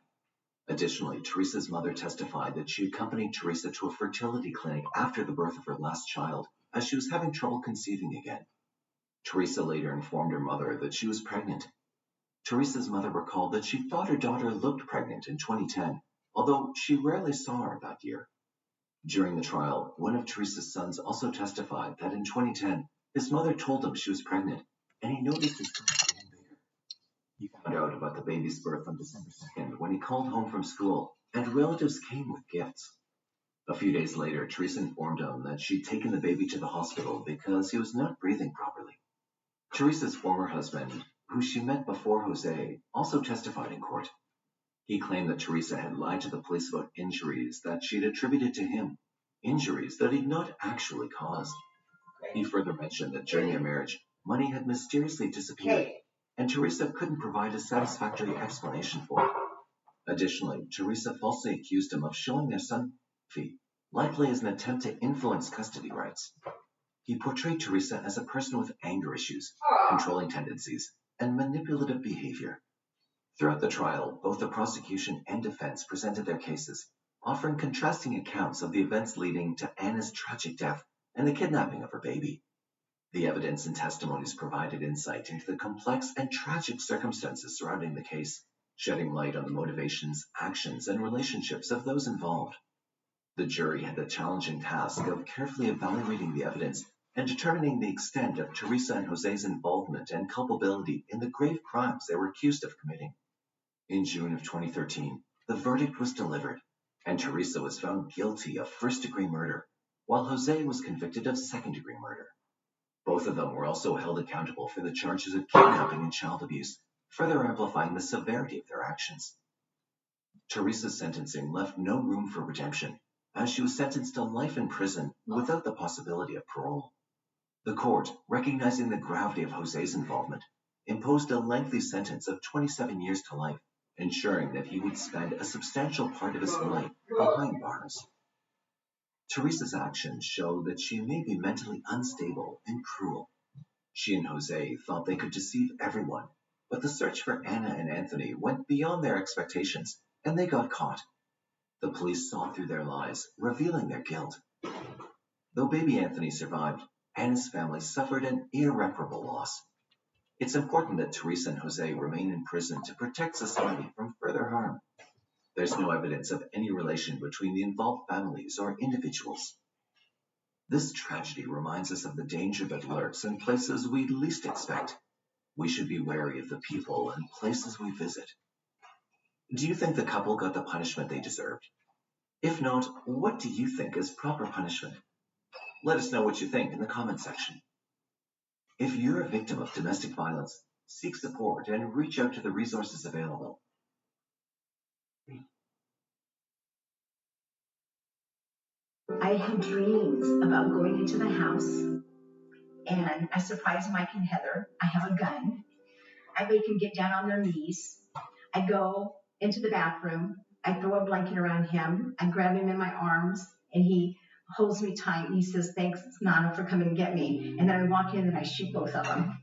Additionally, Teresa's mother testified that she accompanied Teresa to a fertility clinic after the birth of her last child, as she was having trouble conceiving again. Teresa later informed her mother that she was pregnant. Teresa's mother recalled that she thought her daughter looked pregnant in 2010, although she rarely saw her that year. During the trial, one of Teresa's sons also testified that in 2010, his mother told him she was pregnant, and he noticed his son getting bigger. He found out about the baby's birth on December 2nd when he called home from school and relatives came with gifts. A few days later, Teresa informed him that she'd taken the baby to the hospital because he was not breathing properly. Teresa's former husband, who she met before Jose, also testified in court. He claimed that Teresa had lied to the police about injuries that she'd attributed to him, injuries that he'd not actually caused. He further mentioned that during their marriage, money had mysteriously disappeared, and Teresa couldn't provide a satisfactory explanation for it. Additionally, Teresa falsely accused him of showing their son pornography, likely as an attempt to influence custody rights. He portrayed Teresa as a person with anger issues, controlling tendencies, and manipulative behavior. Throughout the trial, both the prosecution and defense presented their cases, offering contrasting accounts of the events leading to Anna's tragic death and the kidnapping of her baby. The evidence and testimonies provided insight into the complex and tragic circumstances surrounding the case, shedding light on the motivations, actions, and relationships of those involved. The jury had the challenging task of carefully evaluating the evidence and determining the extent of Teresa and Jose's involvement and culpability in the grave crimes they were accused of committing. In June of 2013, the verdict was delivered, and Teresa was found guilty of first-degree murder, while Jose was convicted of second-degree murder. Both of them were also held accountable for the charges of kidnapping and child abuse, further amplifying the severity of their actions. Teresa's sentencing left no room for redemption, as she was sentenced to life in prison without the possibility of parole. The court, recognizing the gravity of Jose's involvement, imposed a lengthy sentence of 27 years to life, ensuring that he would spend a substantial part of his life behind bars. Teresa's actions show that she may be mentally unstable and cruel. She and Jose thought they could deceive everyone, but the search for Anna and Anthony went beyond their expectations, and they got caught. The police saw through their lies, revealing their guilt. Though baby Anthony survived, Anna's family suffered an irreparable loss. It's important that Teresa and Jose remain in prison to protect society from further harm. There's no evidence of any relation between the involved families or individuals. This tragedy reminds us of the danger that lurks in places we'd least expect. We should be wary of the people and places we visit. Do you think the couple got the punishment they deserved? If not, what do you think is proper punishment? Let us know what you think in the comment section. If you're a victim of domestic violence, seek support and reach out to the resources available. I had dreams about going into the house, and I surprised Mike and Heather. I have a gun. I make them get down on their knees. I go into the bathroom. I throw a blanket around him. I grab him in my arms, and he holds me tight. And he says, "Thanks, Nana, for coming to get me." And then I walk in and I shoot both of them.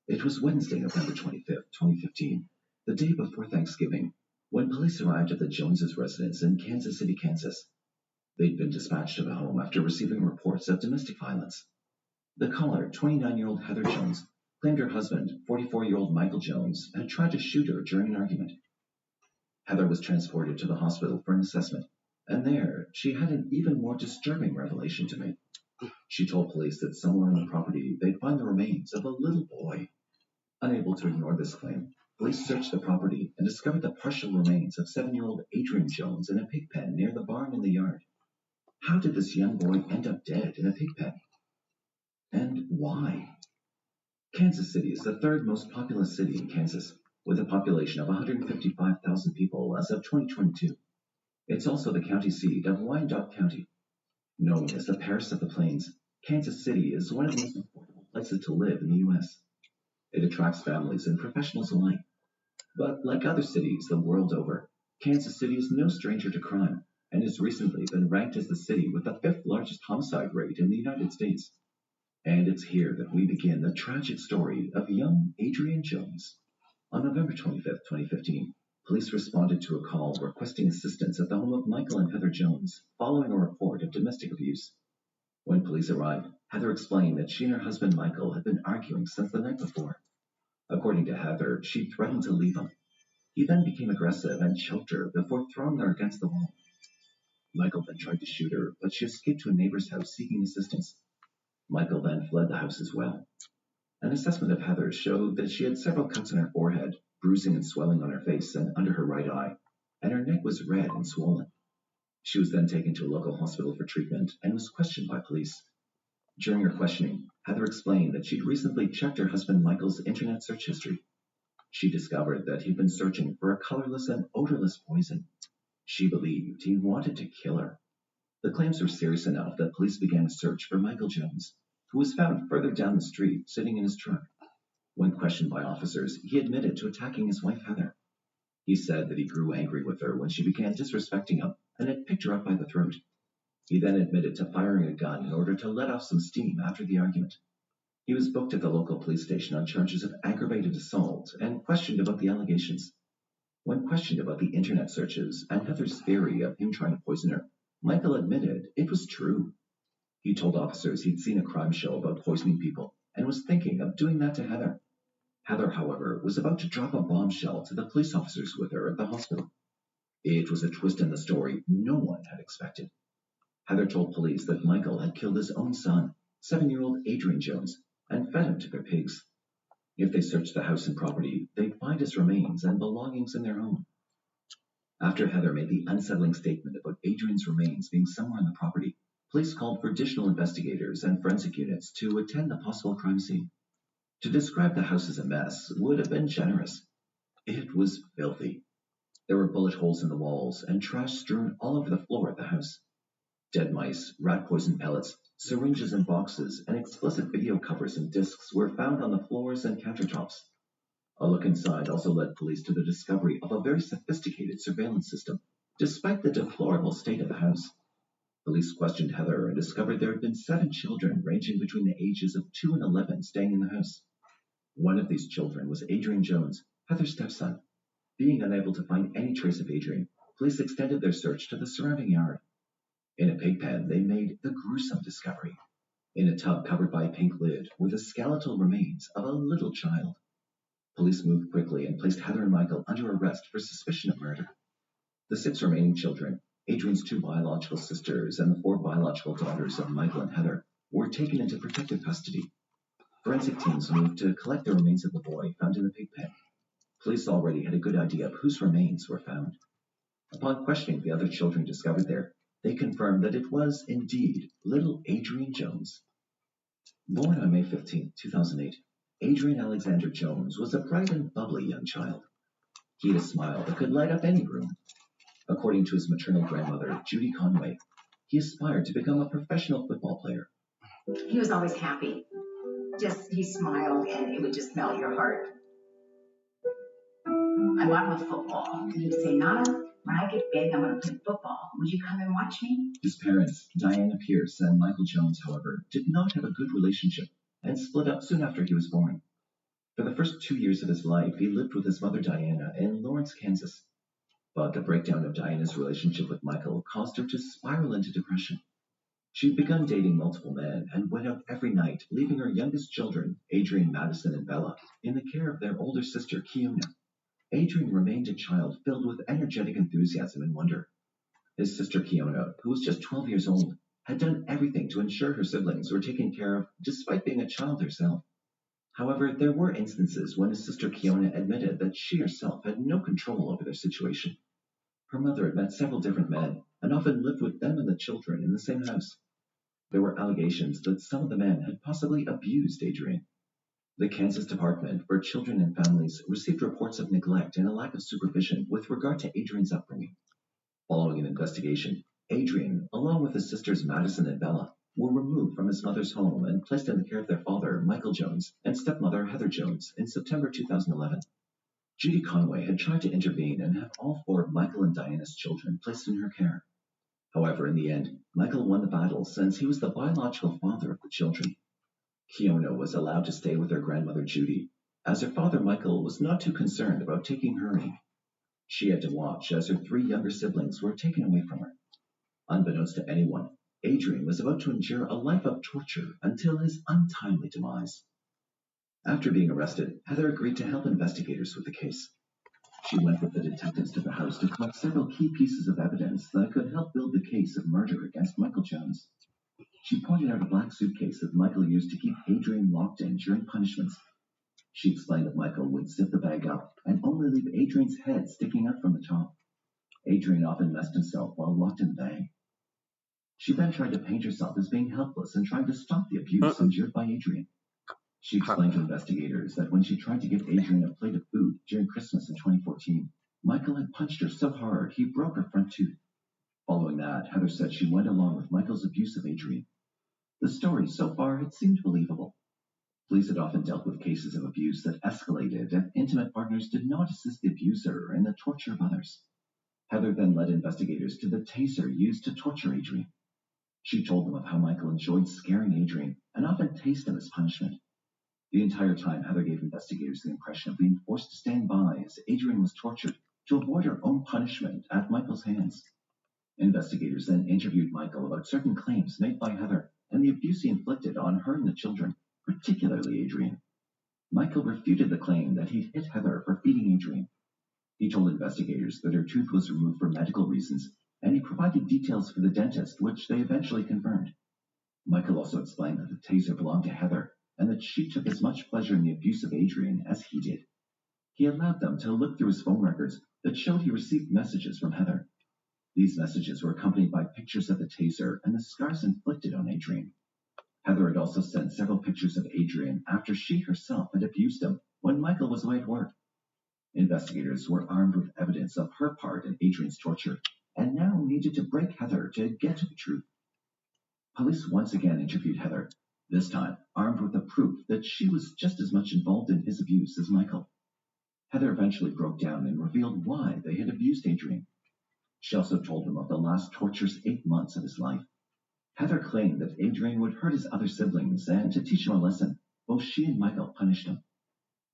It was Wednesday, November 25th, 2015, the day before Thanksgiving, when police arrived at the Joneses' residence in Kansas City, Kansas. They'd been dispatched to the home after receiving reports of domestic violence. The caller, 29-year-old Heather Jones, claimed her husband, 44-year-old Michael Jones, had tried to shoot her during an argument. Heather was transported to the hospital for an assessment, and there she had an even more disturbing revelation to make. She told police that somewhere on the property they'd find the remains of a little boy. Unable to ignore this claim, police searched the property and discovered the partial remains of 7-year-old Adrian Jones in a pig pen near the barn in the yard. How did this young boy end up dead in a pig pen? And why? Kansas City is the third most populous city in Kansas, with a population of 155,000 people as of 2022. It's also the county seat of Wyandotte County. Known as the Paris of the Plains, Kansas City is one of the most affordable places to live in the U.S. It attracts families and professionals alike. But like other cities the world over, Kansas City is no stranger to crime, and has recently been ranked as the city with the 5th largest homicide rate in the United States. And it's here that we begin the tragic story of young Adrian Jones. On November 25th, 2015, police responded to a call requesting assistance at the home of Michael and Heather Jones following a report of domestic abuse. When police arrived, Heather explained that she and her husband Michael had been arguing since the night before. According to Heather, she threatened to leave him. He then became aggressive and choked her before throwing her against the wall. Michael then tried to shoot her, but she escaped to a neighbor's house seeking assistance. Michael then fled the house as well. An assessment of Heather showed that she had several cuts on her forehead, bruising and swelling on her face and under her right eye. and her neck was red and swollen. She was then taken to a local hospital for treatment and was questioned by police. During her questioning, Heather explained that she'd recently checked her husband Michael's internet search history. She discovered that he'd been searching for a colorless and odorless poison. She believed he wanted to kill her. The claims were serious enough that police began a search for Michael Jones, who was found further down the street sitting in his truck. When questioned by officers, he admitted to attacking his wife Heather. He said that he grew angry with her when she began disrespecting him and had picked her up by the throat. He then admitted to firing a gun in order to let off some steam after the argument. He was booked at the local police station on charges of aggravated assault and questioned about the allegations. When questioned about the internet searches and Heather's theory of him trying to poison her, Michael admitted it was true. He told officers he'd seen a crime show about poisoning people and was thinking of doing that to Heather. Heather, however, was about to drop a bombshell to the police officers with her at the hospital. It was a twist in the story no one had expected. Heather told police that Michael had killed his own son, 7-year-old Adrian Jones, and fed him to their pigs. If they searched the house and property, they'd find his remains and belongings in their home. After Heather made the unsettling statement about Adrian's remains being somewhere on the property, police called for additional investigators and forensic units to attend the possible crime scene. To describe the house as a mess would have been generous. It was filthy. There were bullet holes in the walls and trash strewn all over the floor of the house. Dead mice, rat poison pellets, syringes and boxes, and explicit video covers and discs were found on the floors and countertops. A look inside also led police to the discovery of a very sophisticated surveillance system, despite the deplorable state of the house. Police questioned Heather and discovered there had been 7 children ranging between the ages of 2 and 11 staying in the house. One of these children was Adrian Jones, Heather's stepson. Being unable to find any trace of Adrian, police extended their search to the surrounding yard. In a pig pen, they made the gruesome discovery. In a tub covered by a pink lid were the skeletal remains of a little child. Police moved quickly and placed Heather and Michael under arrest for suspicion of murder. The 6 remaining children, Adrian's 2 biological sisters and the 4 biological daughters of Michael and Heather, were taken into protective custody. Forensic teams moved to collect the remains of the boy found in the pig pen. Police already had a good idea of whose remains were found. Upon questioning the other children discovered there, they confirmed that it was indeed little Adrian Jones. Born on May 15, 2008, Adrian Alexander Jones was a bright and bubbly young child. He had a smile that could light up any room. According to his maternal grandmother, Judy Conway, he aspired to become a professional football player. He was always happy. He smiled and it would just melt your heart. I want him football. And he'd say, Nana, when I get big, I'm going to play football. Would you come and watch me? His parents, Diana Pierce and Michael Jones, however, did not have a good relationship and split up soon after he was born. For the first 2 years of his life, he lived with his mother Diana in Lawrence, Kansas. But the breakdown of Diana's relationship with Michael caused her to spiral into depression. She'd begun dating multiple men and went out every night, leaving her youngest children, Adrian, Madison, and Bella, in the care of their older sister, Kiona. Adrian remained a child filled with energetic enthusiasm and wonder. His sister Kiona, who was just 12 years old, had done everything to ensure her siblings were taken care of despite being a child herself. However, there were instances when his sister Kiona admitted that she herself had no control over their situation. Her mother had met several different men and often lived with them and the children in the same house. There were allegations that some of the men had possibly abused Adrian. The Kansas Department for Children and Families received reports of neglect and a lack of supervision with regard to Adrian's upbringing. Following an investigation, Adrian, along with his sisters Madison and Bella, were removed from his mother's home and placed in the care of their father, Michael Jones, and stepmother, Heather Jones, in September 2011. Judy Conway had tried to intervene and have all 4 of Michael and Diana's children placed in her care. However, in the end, Michael won the battle since he was the biological father of the children. Kiona was allowed to stay with her grandmother Judy, as her father Michael was not too concerned about taking her in. She had to watch as her 3 younger siblings were taken away from her. Unbeknownst to anyone, Adrian was about to endure a life of torture until his untimely demise. After being arrested, Heather agreed to help investigators with the case. She went with the detectives to the house to collect several key pieces of evidence that could help build the case of murder against Michael Jones. She pointed out a black suitcase that Michael used to keep Adrian locked in during punishments. She explained that Michael would zip the bag up and only leave Adrian's head sticking out from the top. Adrian often messed himself while locked in the bag. She then tried to paint herself as being helpless and trying to stop the abuse endured by Adrian. She explained to investigators that when she tried to give Adrian a plate of food during Christmas in 2014, Michael had punched her so hard he broke her front tooth. Following that, Heather said she went along with Michael's abuse of Adrian. The story so far had seemed believable. Police had often dealt with cases of abuse that escalated if intimate partners did not assist the abuser in the torture of others. Heather then led investigators to the taser used to torture Adrian. She told them of how Michael enjoyed scaring Adrian and often tased him as punishment. The entire time, Heather gave investigators the impression of being forced to stand by as Adrian was tortured to avoid her own punishment at Michael's hands. Investigators then interviewed Michael about certain claims made by Heather and the abuse he inflicted on her and the children, particularly Adrian. Michael refuted the claim that he'd hit Heather for feeding Adrian. He told investigators that her tooth was removed for medical reasons, and he provided details for the dentist, which they eventually confirmed. Michael also explained that the taser belonged to Heather, and that she took as much pleasure in the abuse of Adrian as he did. He allowed them to look through his phone records that showed he received messages from Heather. These messages were accompanied by pictures of the taser and the scars inflicted on Adrian. Heather had also sent several pictures of Adrian after she herself had abused him when Michael was away at work. Investigators were armed with evidence of her part in Adrian's torture and now needed to break Heather to get to the truth. Police once again interviewed Heather, this time armed with the proof that she was just as much involved in his abuse as Michael. Heather eventually broke down and revealed why they had abused Adrian. She also told them of the last torturous 8 months of his life. Heather claimed that Adrian would hurt his other siblings, and to teach him a lesson, both she and Michael punished him.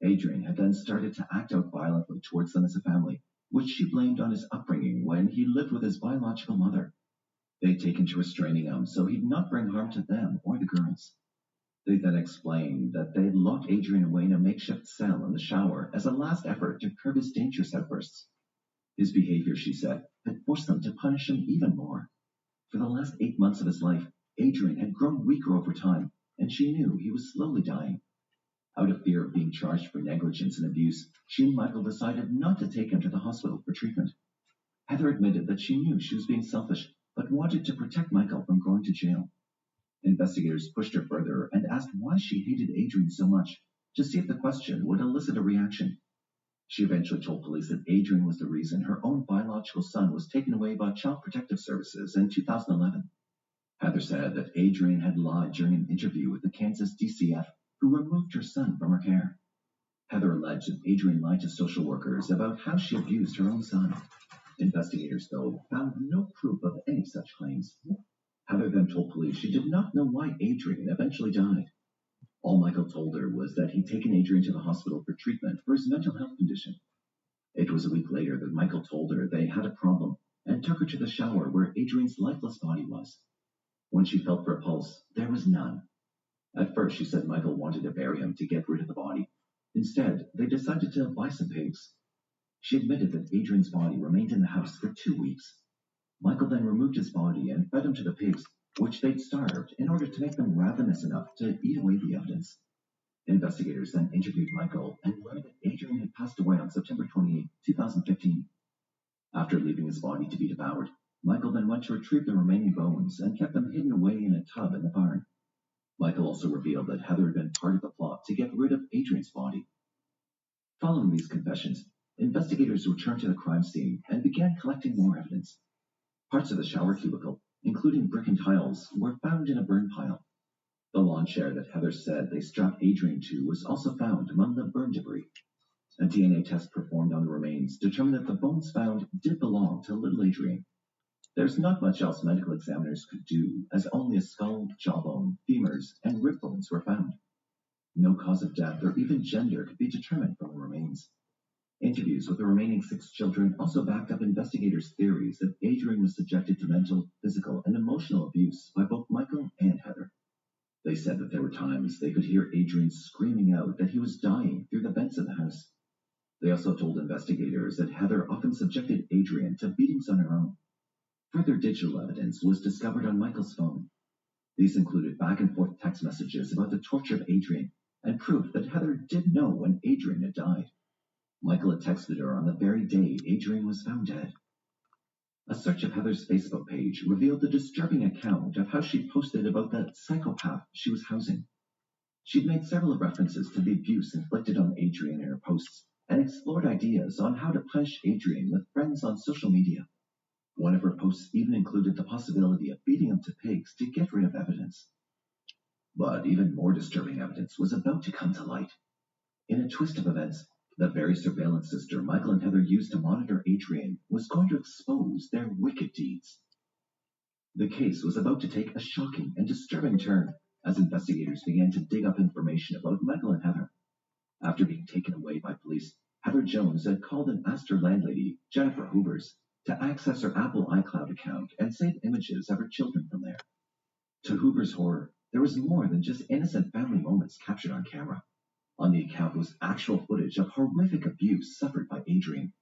Adrian had then started to act out violently towards them as a family, which she blamed on his upbringing when he lived with his biological mother. They had taken to restraining him so he'd not bring harm to them or the girls. They then explained that they had locked Adrian away in a makeshift cell in the shower as a last effort to curb his dangerous outbursts. His behavior, she said, had forced them to punish him even more. For the last 8 months of his life, Adrian had grown weaker over time, and she knew he was slowly dying. Out of fear of being charged for negligence and abuse, she and Michael decided not to take him to the hospital for treatment. Heather admitted that she knew she was being selfish, but wanted to protect Michael from going to jail. Investigators pushed her further and asked why she hated Adrian so much, to see if the question would elicit a reaction. She eventually told police that Adrian was the reason her own biological son was taken away by Child Protective Services in 2011. Heather said that Adrian had lied during an interview with the Kansas DCF, who removed her son from her care. Heather alleged that Adrian lied to social workers about how she abused her own son. Investigators, though, found no proof of any such claims. Heather then told police she did not know why Adrian eventually died. All Michael told her was that he'd taken Adrian to the hospital for treatment for his mental health condition. It was a week later that Michael told her they had a problem and took her to the shower where Adrian's lifeless body was. When she felt for a pulse, there was none. At first, she said Michael wanted to bury him to get rid of the body. Instead, they decided to buy some pigs. She admitted that Adrian's body remained in the house for 2 weeks. Michael then removed his body and fed him to the pigs, which they'd starved in order to make them ravenous enough to eat away the evidence. Investigators then interviewed Michael and learned that Adrian had passed away on September 28, 2015. After leaving his body to be devoured, Michael then went to retrieve the remaining bones and kept them hidden away in a tub in the barn. Michael also revealed that Heather had been part of the plot to get rid of Adrian's body. Following these confessions, investigators returned to the crime scene and began collecting more evidence. Parts of the shower cubicle, including brick and tiles, were found in a burn pile. The lawn chair that Heather said they strapped Adrian to was also found among the burn debris. A DNA test performed on the remains determined that the bones found did belong to little Adrian. There's not much else medical examiners could do, as only a skull, jawbone, femurs, and rib bones were found. No cause of death or even gender could be determined from the remains. Interviews with the remaining 6 children also backed up investigators' theories that Adrian was subjected to mental, physical, and emotional abuse by both Michael and Heather. They said that there were times they could hear Adrian screaming out that he was dying through the vents of the house. They also told investigators that Heather often subjected Adrian to beatings on her own. Further digital evidence was discovered on Michael's phone. These included back-and-forth text messages about the torture of Adrian and proof that Heather did know when Adrian had died. Michael had texted her on the very day Adrian was found dead. A search of Heather's Facebook page revealed the disturbing account of how she posted about the psychopath she was housing. She'd made several references to the abuse inflicted on Adrian in her posts and explored ideas on how to punish Adrian with friends on social media. One of her posts even included the possibility of beating him to pigs to get rid of evidence. But even more disturbing evidence was about to come to light. In a twist of events, the very surveillance system Michael and Heather used to monitor Adrian was going to expose their wicked deeds. The case was about to take a shocking and disturbing turn as investigators began to dig up information about Michael and Heather. After being taken away by police, Heather Jones had called and asked her landlady, Jennifer Hoovers, to access her Apple iCloud account and save images of her children from there. To Hoover's horror, there was more than just innocent family moments captured on camera. On the account was actual footage of horrific abuse suffered by Adrian.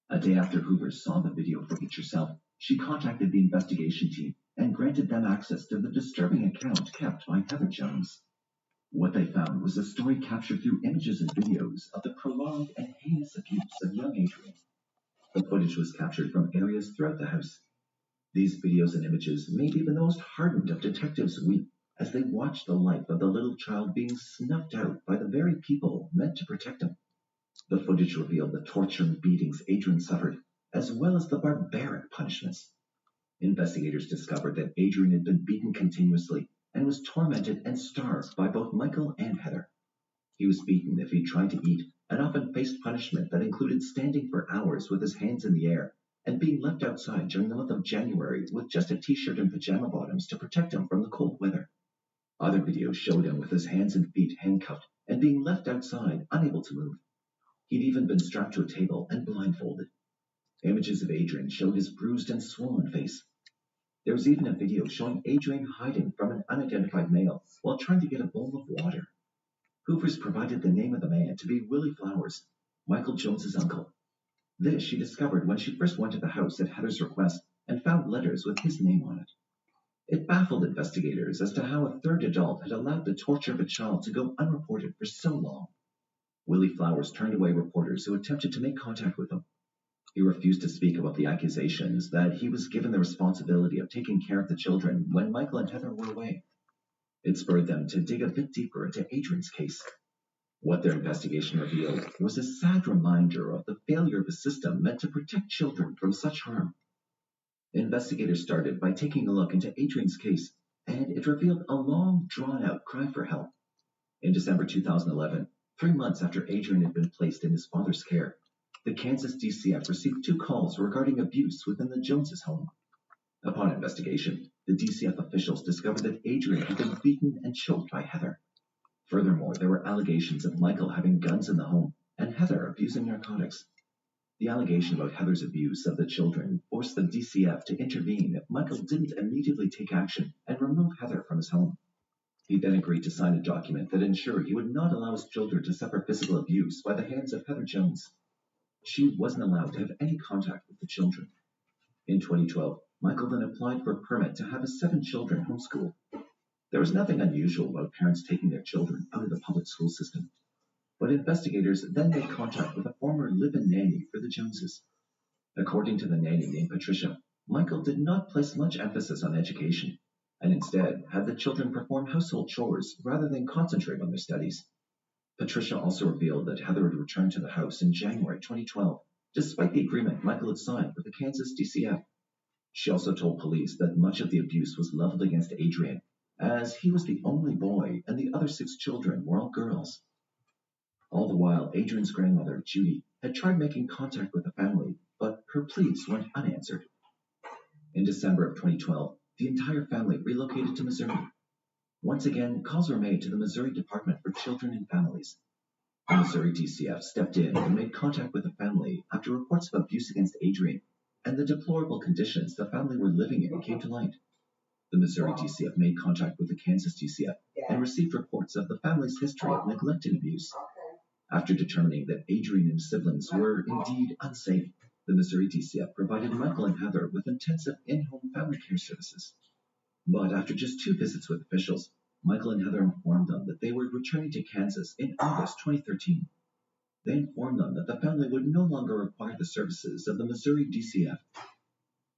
A day after Hoover saw the video footage herself, she contacted the investigation team and granted them access to the disturbing account kept by Heather Jones. What they found was a story captured through images and videos of the prolonged and heinous abuse of young Adrian. The footage was captured from areas throughout the house. These videos and images made even the most hardened of detectives weep as they watched the life of the little child being snuffed out by the very people meant to protect him. The footage revealed the torture and beatings Adrian suffered, as well as the barbaric punishments. Investigators discovered that Adrian had been beaten continuously and was tormented and starved by both Michael and Heather. He was beaten if he tried to eat and often faced punishment that included standing for hours with his hands in the air and being left outside during the month of January with just a t-shirt and pajama bottoms to protect him from the cold weather. Other videos showed him with his hands and feet handcuffed and being left outside, unable to move. He'd even been strapped to a table and blindfolded. Images of Adrian showed his bruised and swollen face. There was even a video showing Adrian hiding from an unidentified male while trying to get a bowl of water. Hoovers provided the name of the man to be Willie Flowers, Michael Jones's uncle. This she discovered when she first went to the house at Heather's request and found letters with his name on it. It baffled investigators as to how a third adult had allowed the torture of a child to go unreported for so long. Willie Flowers turned away reporters who attempted to make contact with him. He refused to speak about the accusations that he was given the responsibility of taking care of the children when Michael and Heather were away. It spurred them to dig a bit deeper into Adrian's case. What their investigation revealed was a sad reminder of the failure of a system meant to protect children from such harm. Investigators started by taking a look into Adrian's case, and it revealed a long, drawn-out cry for help. In December 2011, 3 months after Adrian had been placed in his father's care, the Kansas DCF received 2 calls regarding abuse within the Joneses' home. Upon investigation, the DCF officials discovered that Adrian had been beaten and choked by Heather. Furthermore, there were allegations of Michael having guns in the home and Heather abusing narcotics. The allegation about Heather's abuse of the children forced the DCF to intervene if Michael didn't immediately take action and remove Heather from his home. He then agreed to sign a document that ensured he would not allow his children to suffer physical abuse by the hands of Heather Jones. She wasn't allowed to have any contact with the children. In 2012, Michael then applied for a permit to have his 7 children homeschooled. There was nothing unusual about parents taking their children out of the public school system. But investigators then made contact with a former live-in nanny for the Joneses. According to the nanny named Patricia, Michael did not place much emphasis on education, and instead had the children perform household chores rather than concentrate on their studies. Patricia also revealed that Heather had returned to the house in January 2012, despite the agreement Michael had signed with the Kansas DCF. She also told police that much of the abuse was leveled against Adrian, as he was the only boy and the other 6 children were all girls. All the while, Adrian's grandmother, Judy, had tried making contact with the family, but her pleas went unanswered. In December of 2012, the entire family relocated to Missouri. Once again, calls were made to the Missouri Department for Children and Families. The Missouri DCF stepped in and made contact with the family after reports of abuse against Adrian and the deplorable conditions the family were living in came to light. The Missouri DCF made contact with the Kansas DCF and received reports of the family's history of neglect and abuse. After determining that Adrian and his siblings were indeed unsafe, the Missouri DCF provided Michael and Heather with intensive in-home family care services. But after just 2 visits with officials, Michael and Heather informed them that they were returning to Kansas in August 2013. They informed them that the family would no longer require the services of the Missouri DCF.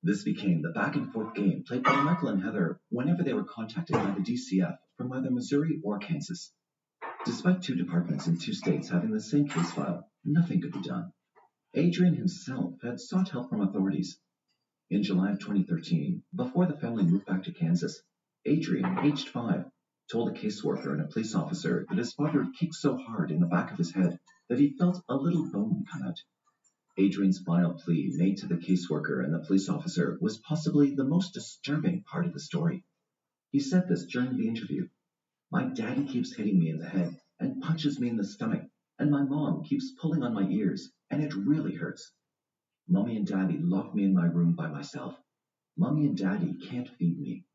This became the back-and-forth game played by Michael and Heather whenever they were contacted by the DCF from either Missouri or Kansas. Despite two departments in two states having the same case file, nothing could be done. Adrian himself had sought help from authorities. In July of 2013, before the family moved back to Kansas, Adrian, aged 5, told a caseworker and a police officer that his father had kicked so hard in the back of his head that he felt a little bone come out. Adrian's final plea made to the caseworker and the police officer was possibly the most disturbing part of the story. He said this during the interview. "My daddy keeps hitting me in the head and punches me in the stomach, and my mom keeps pulling on my ears, and it really hurts. Mommy and Daddy lock me in my room by myself. Mommy and Daddy can't feed me."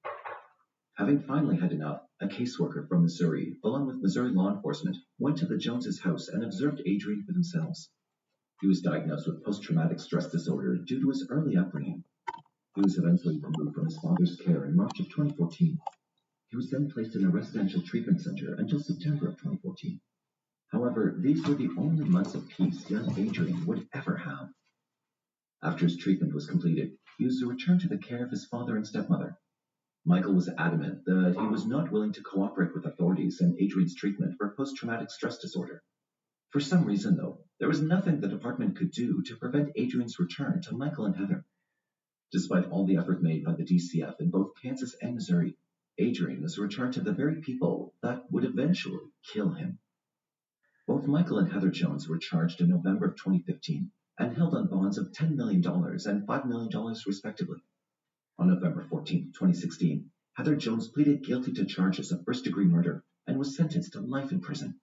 Having finally had enough, a caseworker from Missouri, along with Missouri law enforcement, went to the Joneses' house and observed Adrian for themselves. He was diagnosed with post-traumatic stress disorder due to his early upbringing. He was eventually removed from his father's care in March of 2014. He was then placed in a residential treatment center until September of 2014. However, these were the only months of peace young Adrian would ever have. After his treatment was completed, he was returned to the care of his father and stepmother. Michael was adamant that he was not willing to cooperate with authorities in Adrian's treatment for post-traumatic stress disorder. For some reason, though, there was nothing the department could do to prevent Adrian's return to Michael and Heather. Despite all the effort made by the DCF in both Kansas and Missouri, Adrian was returned to the very people that would eventually kill him. Both Michael and Heather Jones were charged in November of 2015 and held on bonds of $10 million and $5 million respectively. On November 14, 2016, Heather Jones pleaded guilty to charges of first-degree murder and was sentenced to life in prison.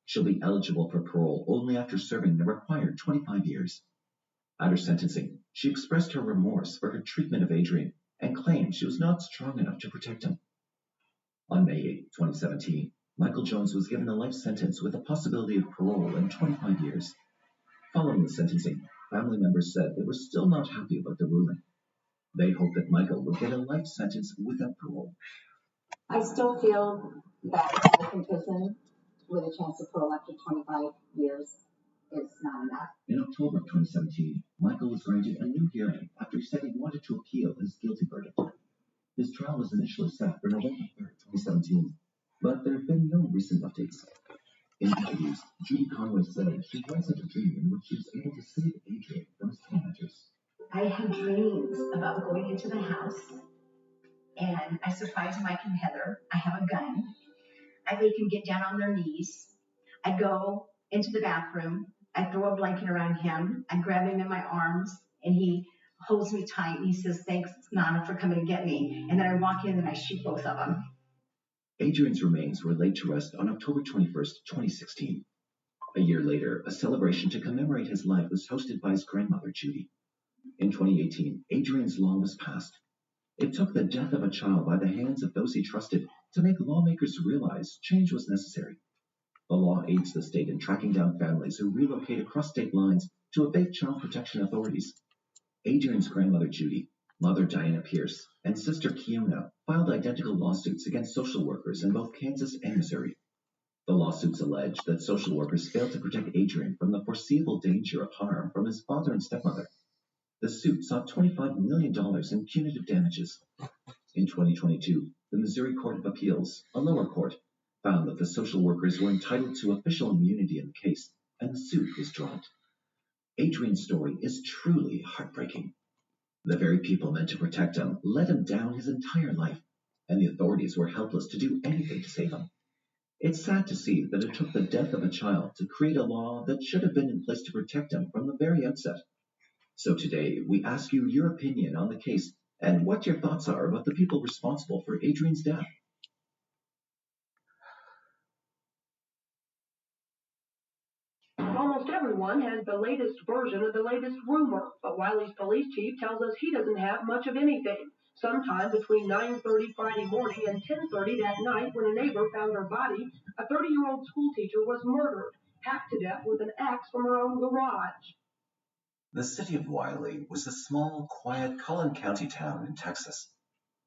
She'll be eligible for parole only after serving the required 25 years. At her sentencing, she expressed her remorse for her treatment of Adrian and claimed she was not strong enough to protect him. On May 8, 2017, Michael Jones was given a life sentence with a possibility of parole in 25 years. Following the sentencing, family members said they were still not happy about the ruling. They hoped that Michael would get a life sentence without parole. I still feel that life in prison with a chance of parole after 25 years is not enough. In October of 2017, Michael was granted a new hearing after he said he wanted to appeal his guilty verdict. His trial was initially set for November 3, 2017, but there have been no recent updates. In interviews, Judy Conway said she once had a dream in which she was able to save Adrian from his tormentors. I had dreams about going into the house, and I surprised Mike and Heather. I have a gun. I make them get down on their knees. I go into the bathroom. I throw a blanket around him. I grab him in my arms, and he holds me tight. And he says, "Thanks, Nana, for coming to get me." And then I walk in and I shoot both of them. Adrian's remains were laid to rest on October 21st, 2016. A year later, a celebration to commemorate his life was hosted by his grandmother, Judy. In 2018, Adrian's law was passed. It took the death of a child by the hands of those he trusted to make lawmakers realize change was necessary. The law aids the state in tracking down families who relocate across state lines to evade child protection authorities. Adrian's grandmother, Judy, mother Diana Pierce, and sister Kiona filed identical lawsuits against social workers in both Kansas and Missouri. The lawsuits allege that social workers failed to protect Adrian from the foreseeable danger of harm from his father and stepmother. The suit sought $25 million in punitive damages. In 2022, the Missouri Court of Appeals, a lower court, found that the social workers were entitled to official immunity in the case, and the suit was dropped. Adrian's story is truly heartbreaking. The very people meant to protect him let him down his entire life, and the authorities were helpless to do anything to save him. It's sad to see that it took the death of a child to create a law that should have been in place to protect him from the very outset. So today, we ask you your opinion on the case and what your thoughts are about the people responsible for Adrian's death. Almost everyone has the latest version of the latest rumor, but Wiley's police chief tells us he doesn't have much of anything. Sometime between 9:30 Friday morning and 10:30 that night, when a neighbor found her body, a 30-year-old schoolteacher was murdered, hacked to death with an axe from her own garage. The city of Wiley was a small, quiet Cullen County town in Texas.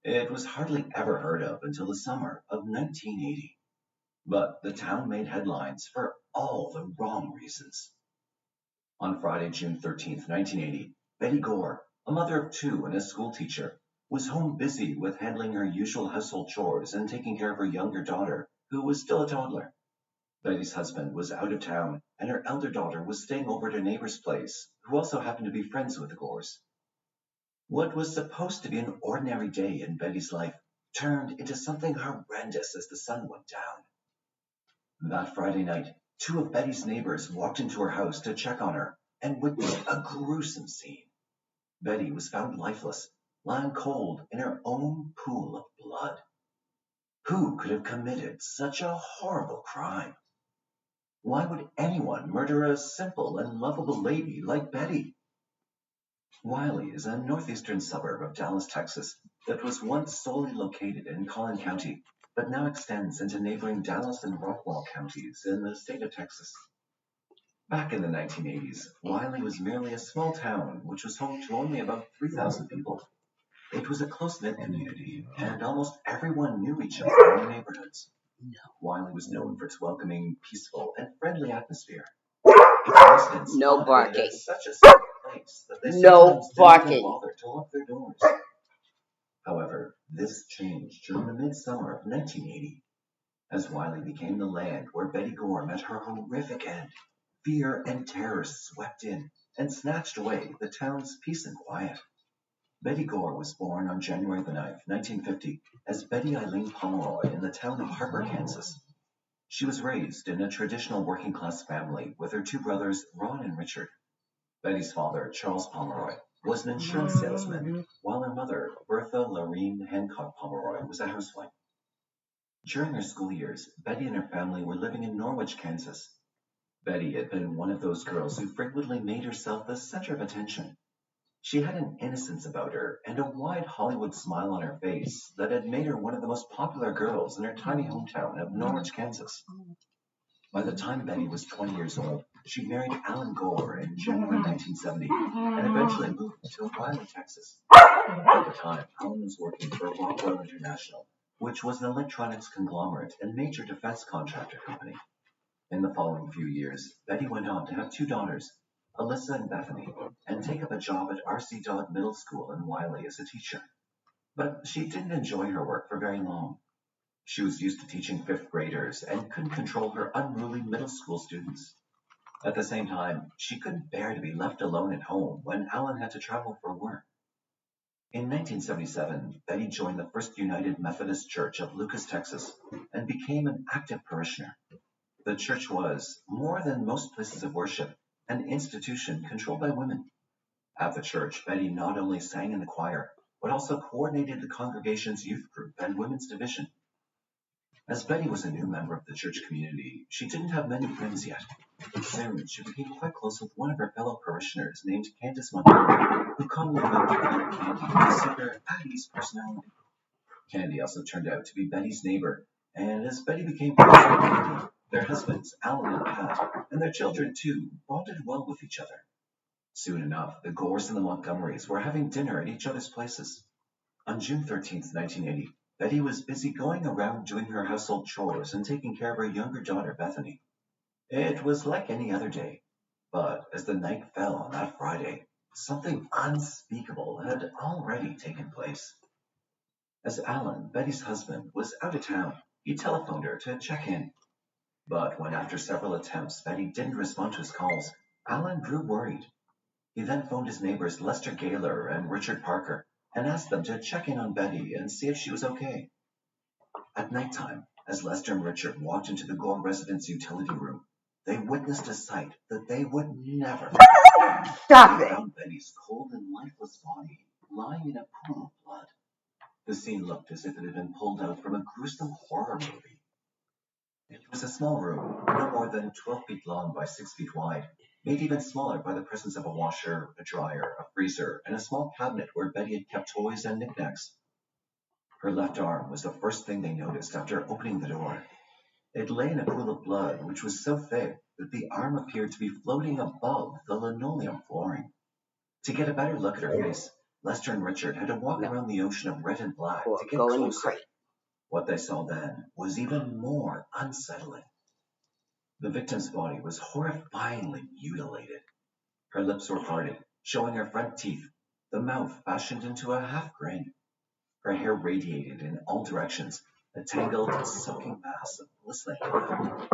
It was hardly ever heard of until the summer of 1980. But the town made headlines for all the wrong reasons. On Friday, June 13, 1980, Betty Gore, a mother of two and a school teacher, was home busy with handling her usual household chores and taking care of her younger daughter, who was still a toddler. Betty's husband was out of town, and her elder daughter was staying over at a neighbor's place, who also happened to be friends with the Gores. What was supposed to be an ordinary day in Betty's life turned into something horrendous as the sun went down. That Friday night, two of Betty's neighbors walked into her house to check on her and witnessed a gruesome scene. Betty was found lifeless, lying cold in her own pool of blood. Who could have committed such a horrible crime? Why would anyone murder a simple and lovable lady like Betty? Wiley is a northeastern suburb of Dallas, Texas, that was once solely located in Collin County, but now extends into neighboring Dallas and Rockwall counties in the state of Texas. Back in the 1980s, Wiley was merely a small town which was home to only about 3,000 people. It was a close-knit community, and almost everyone knew each other in the neighborhoods. Wiley was known for its welcoming, peaceful, and friendly atmosphere. Its residents No thought of it barking. as such a safe place that they No sometimes didn't barking. even bother to lock their doors. However, this changed during the midsummer of 1980, as Wiley became the land where Betty Gore met her horrific end. Fear and terror swept in and snatched away the town's peace and quiet. Betty Gore was born on January the 9th, 1950, as Betty Eileen Pomeroy in the town of Harper, Kansas. She was raised in a traditional working-class family with her two brothers, Ron and Richard. Betty's father, Charles Pomeroy, was an insurance salesman, while her mother, Bertha Lorene Hancock Pomeroy, was a housewife. During her school years, Betty and her family were living in Norwich, Kansas. Betty had been one of those girls who frequently made herself the center of attention. She had an innocence about her and a wide Hollywood smile on her face that had made her one of the most popular girls in her tiny hometown of Norwich, Kansas. By the time Betty was 20 years old, she married Alan Gore in January 1970 and eventually moved to Wiley, Texas. At the time, Alan was working for Rockwell International, which was an electronics conglomerate and major defense contractor company. In the following few years, Betty went on to have two daughters, Alyssa and Bethany, and take up a job at R.C. Dodd Middle School in Wiley as a teacher. But she didn't enjoy her work for very long. She was used to teaching fifth graders and couldn't control her unruly middle school students. At the same time, she couldn't bear to be left alone at home when Alan had to travel for work. In 1977, Betty joined the First United Methodist Church of Lucas, Texas, and became an active parishioner. The church was, more than most places of worship, an institution controlled by women. At the church, Betty not only sang in the choir, but also coordinated the congregation's youth group and women's division. As Betty was a new member of the church community, she didn't have many friends yet. Soon, she became quite close with one of her fellow parishioners named Candace Montgomery, who commonly went to call her Candy to suit her at-ease personality. Candy also turned out to be Betty's neighbor, and as Betty became closer with Candy, their husbands, Alan and Pat, and their children too, bonded well with each other. Soon enough, the Gores and the Montgomerys were having dinner at each other's places. On June 13th, 1980, Betty was busy going around doing her household chores and taking care of her younger daughter, Bethany. It was like any other day, but as the night fell on that Friday, something unspeakable had already taken place. As Alan, Betty's husband, was out of town, he telephoned her to check in. But when after several attempts Betty didn't respond to his calls, Alan grew worried. He then phoned his neighbors Lester Gaylor and Richard Parker and asked them to check in on Betty and see if she was okay. At nighttime, as Lester and Richard walked into the Gore residence utility room, they witnessed a sight that they would never forget. Stop They it. found Betty's cold and lifeless body lying in a pool of blood. The scene looked as if it had been pulled out from a gruesome horror movie. It was a small room, no more than 12 feet long by 6 feet wide, made even smaller by the presence of a washer, a dryer, a freezer, and a small cabinet where Betty had kept toys and knickknacks. Her left arm was the first thing they noticed after opening the door. It lay in a pool of blood which was so thick that the arm appeared to be floating above the linoleum flooring. To get a better look at her face, Lester and Richard had to walk around the ocean of red and black to get Go in the closer. crate. What they saw then was even more unsettling. The victim's body was horrifyingly mutilated. Her lips were parted, showing her front teeth, the mouth fashioned into a half-grin. Her hair radiated in all directions, a tangled, soaking mass of glistening oil.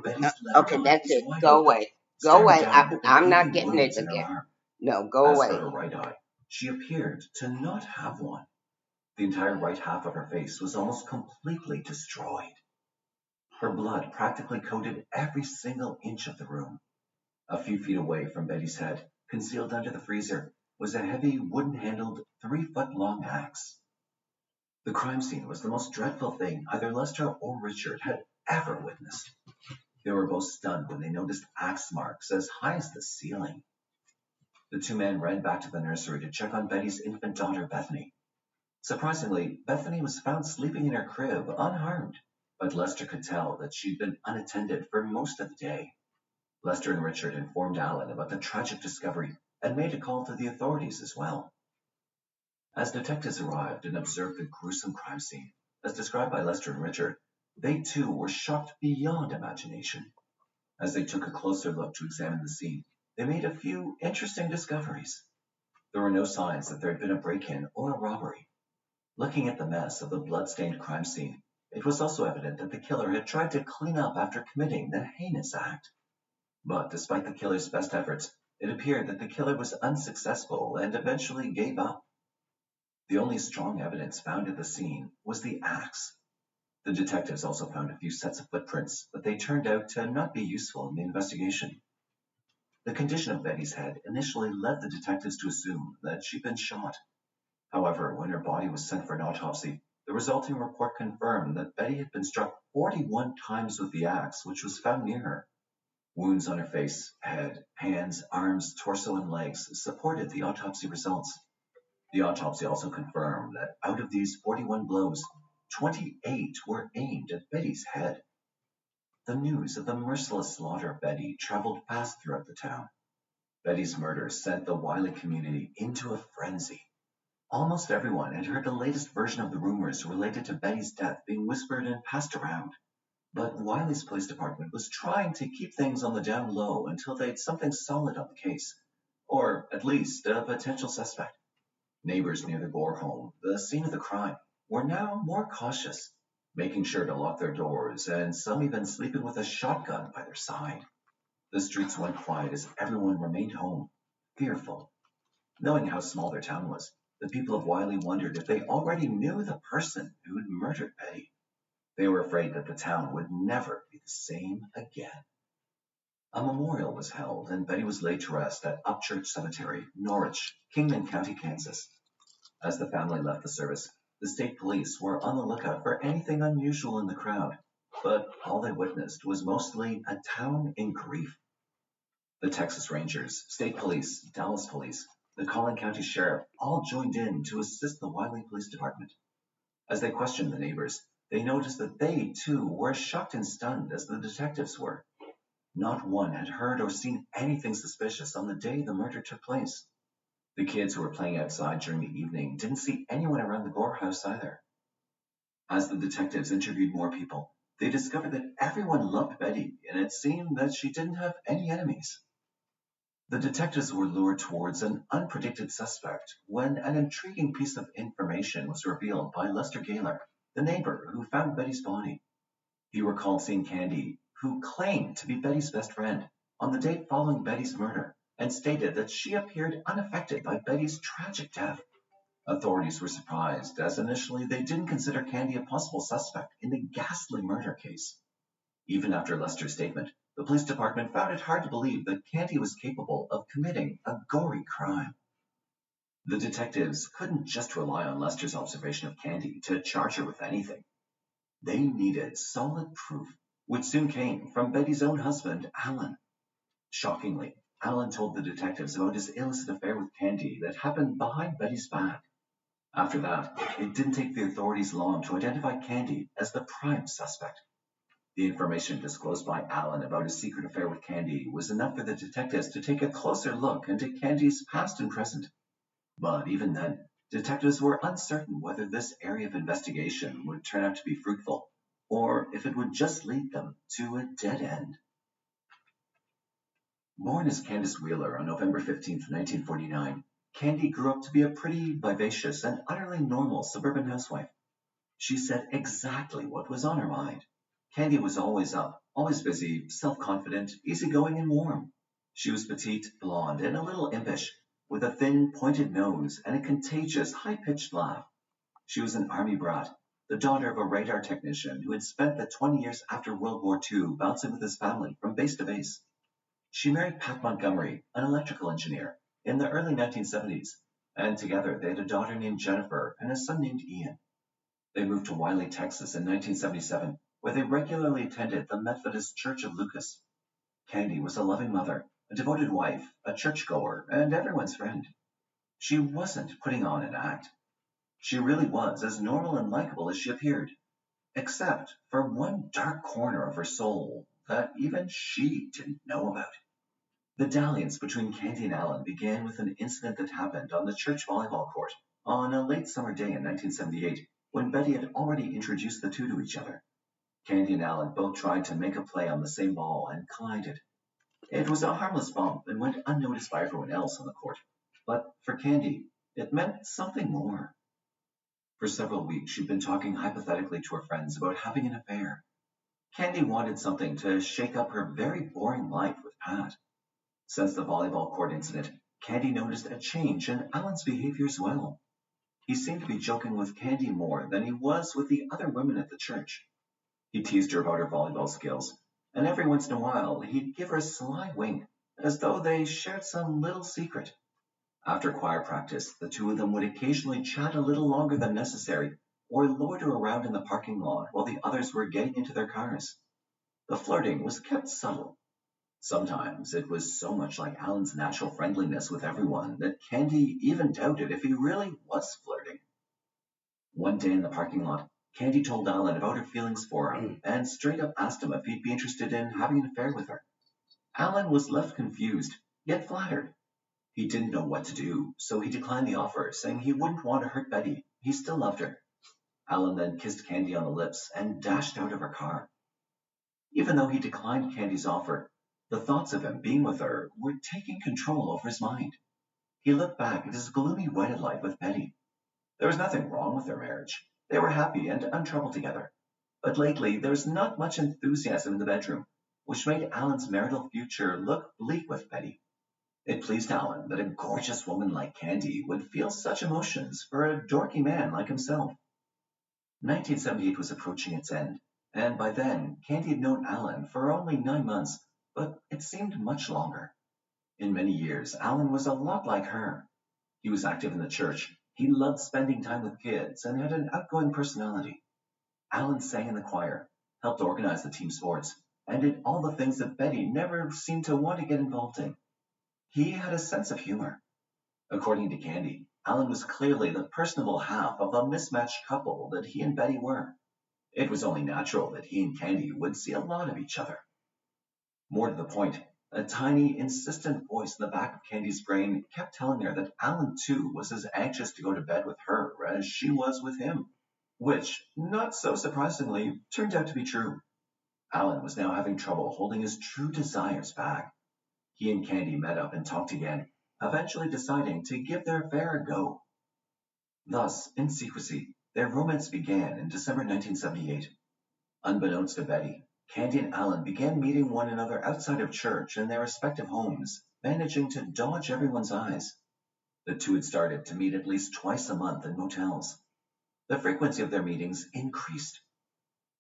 Betty's left Okay, eye that's was it. wide Go open, away. Go staring away. down at the I'm not gaping getting it wounds in her again. arm. No, go As for away. her right eye, she appeared to not have one. The entire right half of her face was almost completely destroyed. Her blood practically coated every single inch of the room. A few feet away from Betty's head, concealed under the freezer, was a heavy wooden-handled 3-foot-long axe. The crime scene was the most dreadful thing either Lester or Richard had ever witnessed. They were both stunned when they noticed axe marks as high as the ceiling. The two men ran back to the nursery to check on Betty's infant daughter, Bethany. Surprisingly, Bethany was found sleeping in her crib, unharmed, but Lester could tell that she'd been unattended for most of the day. Lester and Richard informed Alan about the tragic discovery and made a call to the authorities as well. As detectives arrived and observed the gruesome crime scene, as described by Lester and Richard, they too were shocked beyond imagination. As they took a closer look to examine the scene, they made a few interesting discoveries. There were no signs that there had been a break-in or a robbery. Looking at the mess of the blood-stained crime scene, it was also evident that the killer had tried to clean up after committing the heinous act. But despite the killer's best efforts, it appeared that the killer was unsuccessful and eventually gave up. The only strong evidence found at the scene was the axe. The detectives also found a few sets of footprints, but they turned out to not be useful in the investigation. The condition of Betty's head initially led the detectives to assume that she'd been shot. However, when her body was sent for an autopsy, the resulting report confirmed that Betty had been struck 41 times with the axe, which was found near her. Wounds on her face, head, hands, arms, torso, and legs supported the autopsy results. The autopsy also confirmed that out of these 41 blows, 28 were aimed at Betty's head. The news of the merciless slaughter of Betty traveled fast throughout the town. Betty's murder sent the Wiley community into a frenzy. Almost everyone had heard the latest version of the rumors related to Betty's death being whispered and passed around. But Wiley's police department was trying to keep things on the down low until they had something solid on the case, or at least a potential suspect. Neighbors near the Gore home, the scene of the crime, were now more cautious, making sure to lock their doors, and some even sleeping with a shotgun by their side. The streets went quiet as everyone remained home, fearful. Knowing how small their town was, the people of Wiley wondered if they already knew the person who had murdered Betty. They were afraid that the town would never be the same again. A memorial was held, and Betty was laid to rest at Upchurch Cemetery, Norwich, Kingman County, Kansas. As the family left the service, the state police were on the lookout for anything unusual in the crowd, but all they witnessed was mostly a town in grief. The Texas Rangers, state police, Dallas police, the Collin County Sheriff all joined in to assist the Wiley Police Department. As they questioned the neighbors, they noticed that they, too, were as shocked and stunned as the detectives were. Not one had heard or seen anything suspicious on the day the murder took place. The kids who were playing outside during the evening didn't see anyone around the Gore house either. As the detectives interviewed more people, they discovered that everyone loved Betty, and it seemed that she didn't have any enemies. The detectives were lured towards an unpredicted suspect when an intriguing piece of information was revealed by Lester Gaylor, the neighbor who found Betty's body. He recalled seeing Candy, who claimed to be Betty's best friend, on the date following Betty's murder, and stated that she appeared unaffected by Betty's tragic death. Authorities were surprised, as initially they didn't consider Candy a possible suspect in the ghastly murder case. Even after Lester's statement, the police department found it hard to believe that Candy was capable of committing a gory crime. The detectives couldn't just rely on Lester's observation of Candy to charge her with anything. They needed solid proof, which soon came from Betty's own husband, Alan. Shockingly, Alan told the detectives about his illicit affair with Candy that happened behind Betty's back. After that, it didn't take the authorities long to identify Candy as the prime suspect. The information disclosed by Alan about his secret affair with Candy was enough for the detectives to take a closer look into Candy's past and present. But even then, detectives were uncertain whether this area of investigation would turn out to be fruitful, or if it would just lead them to a dead end. Born as Candace Wheeler on November 15, 1949, Candy grew up to be a pretty, vivacious, and utterly normal suburban housewife. She said exactly what was on her mind. Candy was always up, always busy, self-confident, easygoing, and warm. She was petite, blonde, and a little impish, with a thin, pointed nose and a contagious, high-pitched laugh. She was an army brat, the daughter of a radar technician who had spent the 20 years after World War II bouncing with his family from base to base. She married Pat Montgomery, an electrical engineer, in the early 1970s, and together they had a daughter named Jennifer and a son named Ian. They moved to Wiley, Texas in 1977, where they regularly attended the Methodist Church of Lucas. Candy was a loving mother, a devoted wife, a churchgoer, and everyone's friend. She wasn't putting on an act. She really was as normal and likable as she appeared, except for one dark corner of her soul that even she didn't know about. The dalliance between Candy and Alan began with an incident that happened on the church volleyball court on a late summer day in 1978, when Betty had already introduced the two to each other. Candy and Alan both tried to make a play on the same ball and collided. It was a harmless bump and went unnoticed by everyone else on the court, but for Candy, it meant something more. For several weeks, she'd been talking hypothetically to her friends about having an affair. Candy wanted something to shake up her very boring life with Pat. Since the volleyball court incident, Candy noticed a change in Alan's behavior as well. He seemed to be joking with Candy more than he was with the other women at the church. He teased her about her volleyball skills, and every once in a while he'd give her a sly wink, as though they shared some little secret. After choir practice, the two of them would occasionally chat a little longer than necessary, or loiter around in the parking lot while the others were getting into their cars. The flirting was kept subtle. Sometimes it was so much like Alan's natural friendliness with everyone that Candy even doubted if he really was flirting. One day in the parking lot, Candy told Alan about her feelings for him and straight up asked him if he'd be interested in having an affair with her. Alan was left confused, yet flattered. He didn't know what to do, so he declined the offer, saying he wouldn't want to hurt Betty. He still loved her. Alan then kissed Candy on the lips and dashed out of her car. Even though he declined Candy's offer, the thoughts of him being with her were taking control over his mind. He looked back at his gloomy wedded life with Betty. There was nothing wrong with their marriage. They were happy and untroubled together. But lately, there was not much enthusiasm in the bedroom, which made Alan's marital future look bleak with Betty. It pleased Alan that a gorgeous woman like Candy would feel such emotions for a dorky man like himself. 1978 was approaching its end, and by then, Candy had known Alan for only 9 months, but it seemed much longer. In many years, Alan was a lot like her. He was active in the church. He loved spending time with kids and had an outgoing personality. Alan sang in the choir, helped organize the team sports, and did all the things that Betty never seemed to want to get involved in. He had a sense of humor. According to Candy, Alan was clearly the personable half of a mismatched couple that he and Betty were. It was only natural that he and Candy would see a lot of each other. More to the point, a tiny, insistent voice in the back of Candy's brain kept telling her that Alan, too, was as anxious to go to bed with her as she was with him, which, not so surprisingly, turned out to be true. Alan was now having trouble holding his true desires back. He and Candy met up and talked again, eventually deciding to give their affair a go. Thus, in secrecy, their romance began in December 1978. Unbeknownst to Betty, Candy and Alan began meeting one another outside of church in their respective homes, managing to dodge everyone's eyes. The two had started to meet at least twice a month in motels. The frequency of their meetings increased.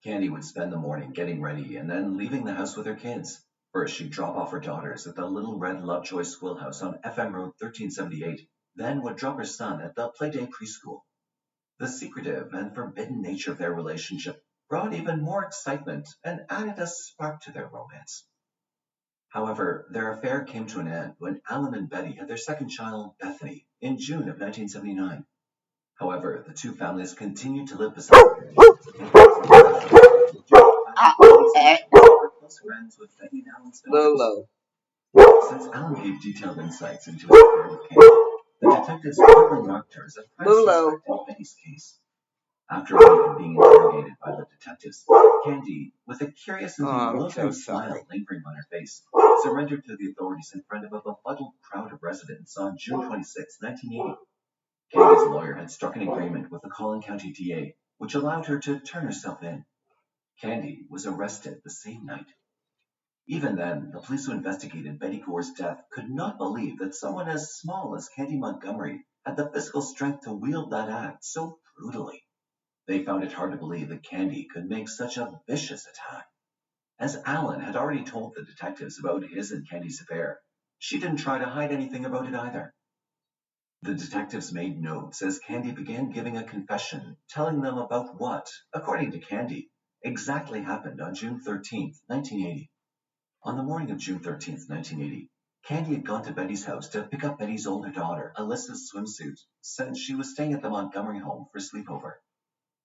Candy would spend the morning getting ready and then leaving the house with her kids. First, she'd drop off her daughters at the Little Red Lovejoy Schoolhouse on FM Road 1378, then would drop her son at the Playday Preschool. The secretive and forbidden nature of their relationship brought even more excitement and added a spark to their romance. However, their affair came to an end when Alan and Betty had their second child, Bethany, in June of 1979. However, the two families continued to live beside close friends with Betty and Alan's daughters. Lolo. Since Alan gave detailed insights into his affair with Candy, the detectives quickly marked her as a prime suspect in Betty's case. After a week of being interrogated by the detectives, Candy, with a curious and bewildered smile lingering on her face, surrendered to the authorities in front of a befuddled crowd of residents on June 26, 1980. Candy's lawyer had struck an agreement with the Collin County DA, which allowed her to turn herself in. Candy was arrested the same night. Even then, the police who investigated Betty Gore's death could not believe that someone as small as Candy Montgomery had the physical strength to wield that axe so brutally. They found it hard to believe that Candy could make such a vicious attack. As Alan had already told the detectives about his and Candy's affair, she didn't try to hide anything about it either. The detectives made notes as Candy began giving a confession, telling them about what, according to Candy, exactly happened on June 13, 1980. On the morning of June 13, 1980, Candy had gone to Betty's house to pick up Betty's older daughter, Alyssa's swimsuit, since she was staying at the Montgomery home for sleepover.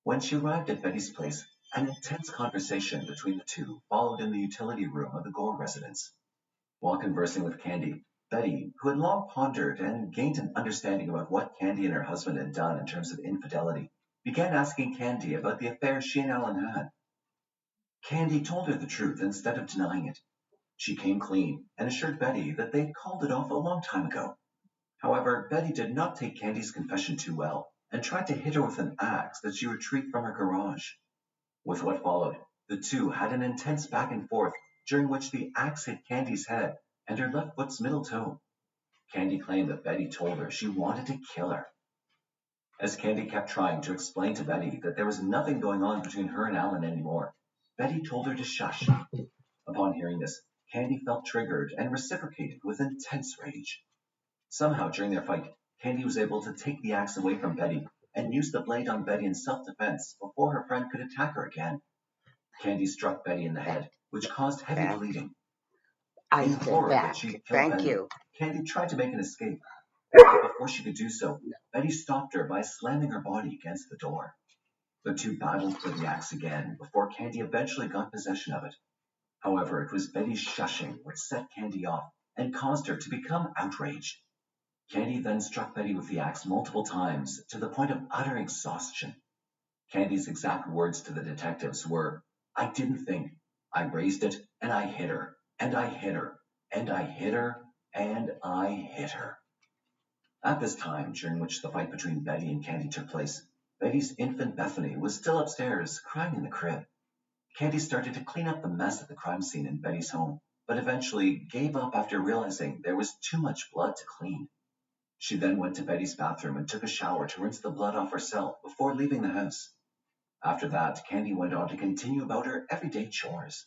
When she arrived at Betty's place, an intense conversation between the two followed in the utility room of the Gore residence. While conversing with Candy, Betty, who had long pondered and gained an understanding about what Candy and her husband had done in terms of infidelity, began asking Candy about the affair she and Alan had. Candy told her the truth instead of denying it. She came clean and assured Betty that they'd called it off a long time ago. However, Betty did not take Candy's confession too well and tried to hit her with an axe that she retrieved from her garage. With what followed, the two had an intense back and forth during which the axe hit Candy's head and her left foot's middle toe. Candy claimed that Betty told her she wanted to kill her. As Candy kept trying to explain to Betty that there was nothing going on between her and Alan anymore, Betty told her to shush. Upon hearing this, Candy felt triggered and reciprocated with intense rage. Somehow during their fight, Candy was able to take the axe away from Betty and use the blade on Betty in self-defense before her friend could attack her again. Candy struck Betty in the head, which caused heavy bleeding. In horror that she'd killed Betty, Candy tried to make an escape. But before she could do so, Betty stopped her by slamming her body against the door. The two battled for the axe again before Candy eventually got possession of it. However, it was Betty's shushing which set Candy off and caused her to become outraged. Candy then struck Betty with the axe multiple times to the point of utter exhaustion. Candy's exact words to the detectives were, "I didn't think. I raised it, and I hit her, and I hit her, and I hit her, and I hit her." At this time, during which the fight between Betty and Candy took place, Betty's infant Bethany was still upstairs, crying in the crib. Candy started to clean up the mess at the crime scene in Betty's home, but eventually gave up after realizing there was too much blood to clean. She then went to Betty's bathroom and took a shower to rinse the blood off herself before leaving the house. After that, Candy went on to continue about her everyday chores.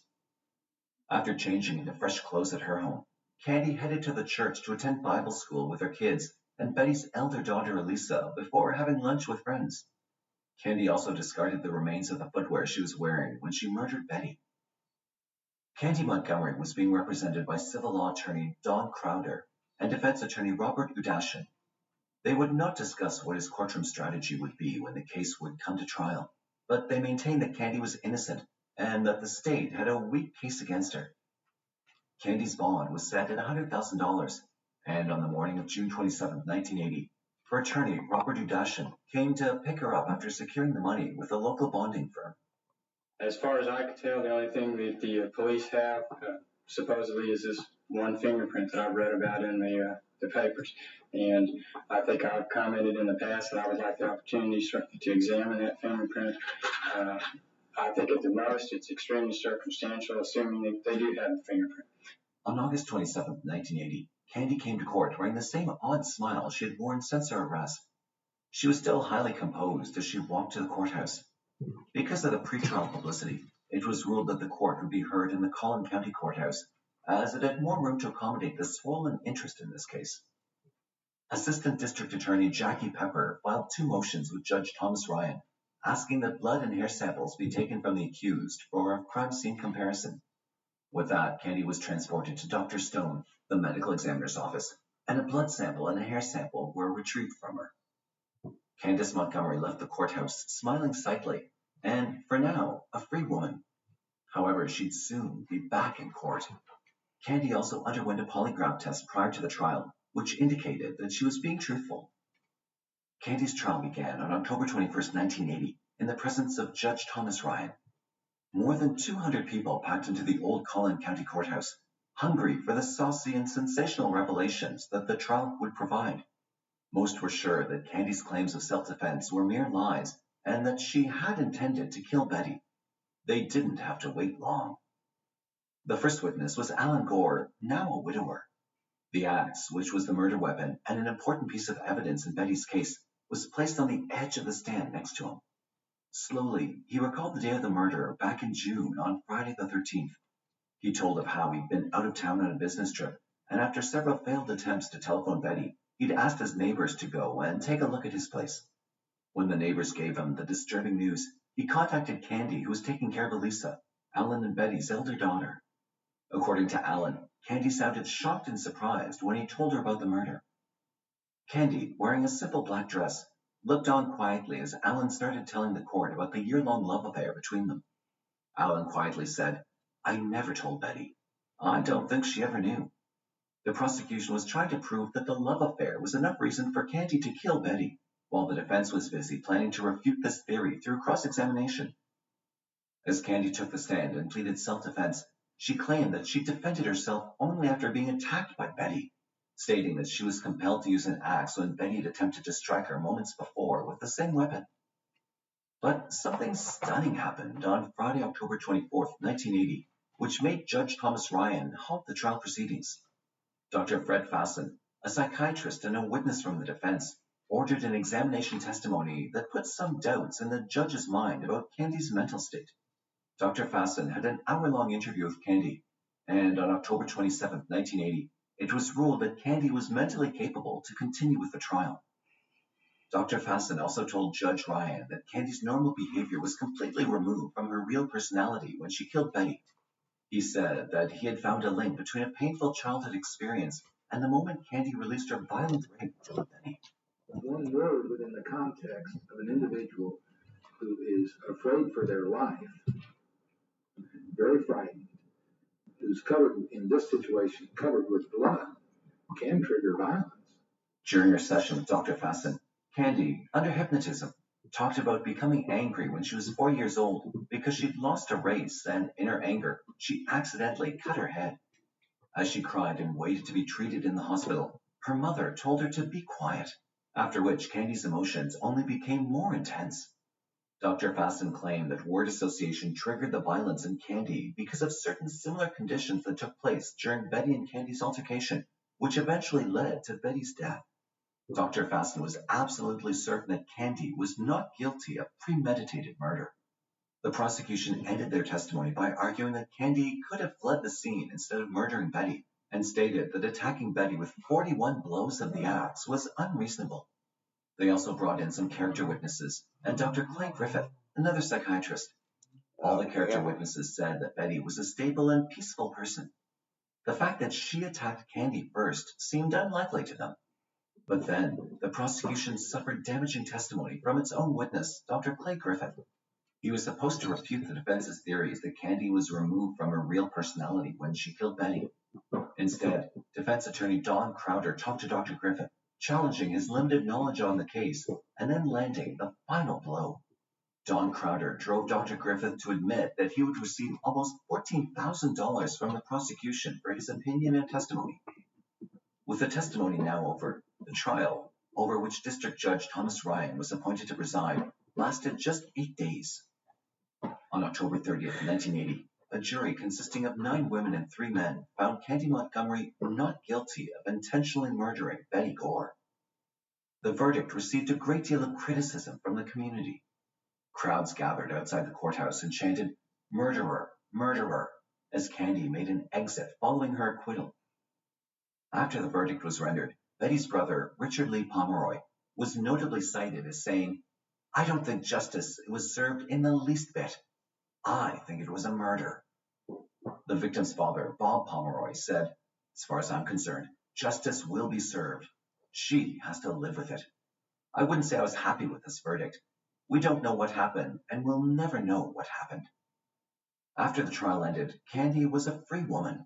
After changing into fresh clothes at her home, Candy headed to the church to attend Bible school with her kids and Betty's elder daughter Elisa before having lunch with friends. Candy also discarded the remains of the footwear she was wearing when she murdered Betty. Candy Montgomery was being represented by civil law attorney Don Crowder and defense attorney Robert Udashin. They would not discuss what his courtroom strategy would be when the case would come to trial, but they maintained that Candy was innocent and that the state had a weak case against her. Candy's bond was set at $100,000, and on the morning of June 27, 1980, her attorney Robert Udashin came to pick her up after securing the money with a local bonding firm. As far as I could tell, the only thing that the police have supposedly is this one fingerprint that I've read about in the papers. And I think I've commented in the past that I would like the opportunity to examine that fingerprint. I think at the most it's extremely circumstantial, assuming that they do have a fingerprint. On August 27, 1980, Candy came to court wearing the same odd smile she had worn since her arrest. She was still highly composed as she walked to the courthouse. Because of the pretrial publicity, it was ruled that the court would be heard in the Collin County Courthouse, as it had more room to accommodate the swollen interest in this case. Assistant District Attorney Jackie Pepper filed 2 motions with Judge Thomas Ryan, asking that blood and hair samples be taken from the accused for a crime scene comparison. With that, Candy was transported to Dr. Stone, the medical examiner's office, and a blood sample and a hair sample were retrieved from her. Candace Montgomery left the courthouse smiling slightly, and, for now, a free woman. However, she'd soon be back in court. Candy also underwent a polygraph test prior to the trial, which indicated that she was being truthful. Candy's trial began on October 21, 1980, in the presence of Judge Thomas Ryan. More than 200 people packed into the Old Collin County Courthouse, hungry for the saucy and sensational revelations that the trial would provide. Most were sure that Candy's claims of self-defense were mere lies and that she had intended to kill Betty. They didn't have to wait long. The first witness was Alan Gore, now a widower. The axe, which was the murder weapon and an important piece of evidence in Betty's case, was placed on the edge of the stand next to him. Slowly, he recalled the day of the murder back in June on Friday the 13th. He told of how he'd been out of town on a business trip, and after several failed attempts to telephone Betty, he'd asked his neighbors to go and take a look at his place. When the neighbors gave him the disturbing news, he contacted Candy, who was taking care of Elisa, Alan and Betty's elder daughter. According to Alan, Candy sounded shocked and surprised when he told her about the murder. Candy, wearing a simple black dress, looked on quietly as Alan started telling the court about the year-long love affair between them. Alan quietly said, "I never told Betty. I don't think she ever knew." The prosecution was trying to prove that the love affair was enough reason for Candy to kill Betty, while the defense was busy planning to refute this theory through cross-examination. As Candy took the stand and pleaded self-defense, she claimed that she defended herself only after being attacked by Betty, stating that she was compelled to use an axe when Betty had attempted to strike her moments before with the same weapon. But something stunning happened on Friday, October 24th, 1980, which made Judge Thomas Ryan halt the trial proceedings. Dr. Fred Fasten, a psychiatrist and a witness from the defense, ordered an examination testimony that put some doubts in the judge's mind about Candy's mental state. Dr. Fasten had an hour-long interview with Candy, and on October 27, 1980, it was ruled that Candy was mentally capable to continue with the trial. Dr. Fasten also told Judge Ryan that Candy's normal behavior was completely removed from her real personality when she killed Betty. He said that he had found a link between a painful childhood experience and the moment Candy released her violent rape to Betty. One word within the context of an individual who is afraid for their life, very frightened, who's covered in this situation, covered with blood, can trigger violence. During her session with Dr. Fasten, Candy, under hypnotism, talked about becoming angry when she was 4 years old because she'd lost a race and, in her anger, she accidentally cut her head. As she cried and waited to be treated in the hospital, her mother told her to be quiet, after which Candy's emotions only became more intense. Dr. Fasten claimed that word association triggered the violence in Candy because of certain similar conditions that took place during Betty and Candy's altercation, which eventually led to Betty's death. Dr. Fasten was absolutely certain that Candy was not guilty of premeditated murder. The prosecution ended their testimony by arguing that Candy could have fled the scene instead of murdering Betty, and stated that attacking Betty with 41 blows of the axe was unreasonable. They also brought in some character witnesses and Dr. Clay Griffith, another psychiatrist. All the character witnesses said that Betty was a stable and peaceful person. The fact that she attacked Candy first seemed unlikely to them. But then, the prosecution suffered damaging testimony from its own witness, Dr. Clay Griffith. He was supposed to refute the defense's theories that Candy was removed from her real personality when she killed Betty. Instead, defense attorney Don Crowder talked to Dr. Griffith, challenging his limited knowledge on the case, and then landing the final blow. Don Crowder drove Dr. Griffith to admit that he would receive almost $14,000 from the prosecution for his opinion and testimony. With the testimony now over, the trial, over which District Judge Thomas Ryan was appointed to preside, lasted just 8 days. On October 30th, 1980, a jury consisting of 9 women and 3 men found Candy Montgomery not guilty of intentionally murdering Betty Gore. The verdict received a great deal of criticism from the community. Crowds gathered outside the courthouse and chanted, "Murderer, murderer," as Candy made an exit following her acquittal. After the verdict was rendered, Betty's brother, Richard Lee Pomeroy, was notably cited as saying, "I don't think justice was served in the least bit. I think it was a murder." The victim's father, Bob Pomeroy, said, "As far as I'm concerned, justice will be served. She has to live with it. I wouldn't say I was happy with this verdict. We don't know what happened, and we'll never know what happened." After the trial ended, Candy was a free woman.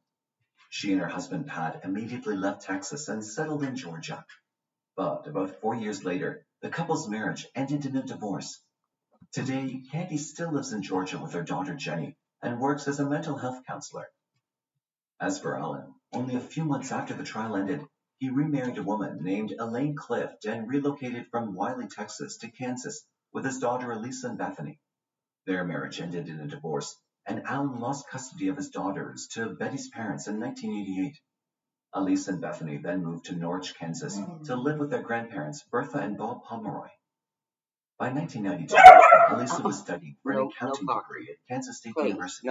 She and her husband Pat immediately left Texas and settled in Georgia. But about 4 years later, the couple's marriage ended in a divorce. Today, Candy still lives in Georgia with her daughter Jenny and works as a mental health counselor. As for Alan, only a few months after the trial ended, he remarried a woman named Elaine Clift and relocated from Wiley, Texas to Kansas with his daughter Elisa and Bethany. Their marriage ended in a divorce, and Alan lost custody of his daughters to Betty's parents in 1988. Elisa and Bethany then moved to Norwich, Kansas to live with their grandparents, Bertha and Bob Pomeroy. By 1992, Elisa was studying for an accounting degree at Kansas State University.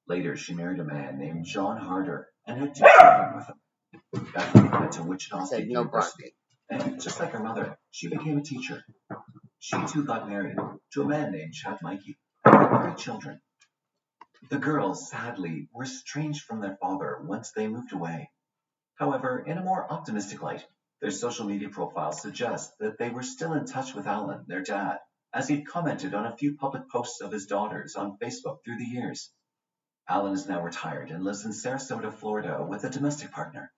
Later, she married a man named John Harder and had 2 children with him. Bethany went to Wichita State University, and just like her mother, she became a teacher. She too got married to a man named Chad Mikey and had 3 children. The girls, sadly, were estranged from their father once they moved away. However, in a more optimistic light, their social media profiles suggest that they were still in touch with Alan, their dad, as he'd commented on a few public posts of his daughters on Facebook through the years. Alan is now retired and lives in Sarasota, Florida with a domestic partner.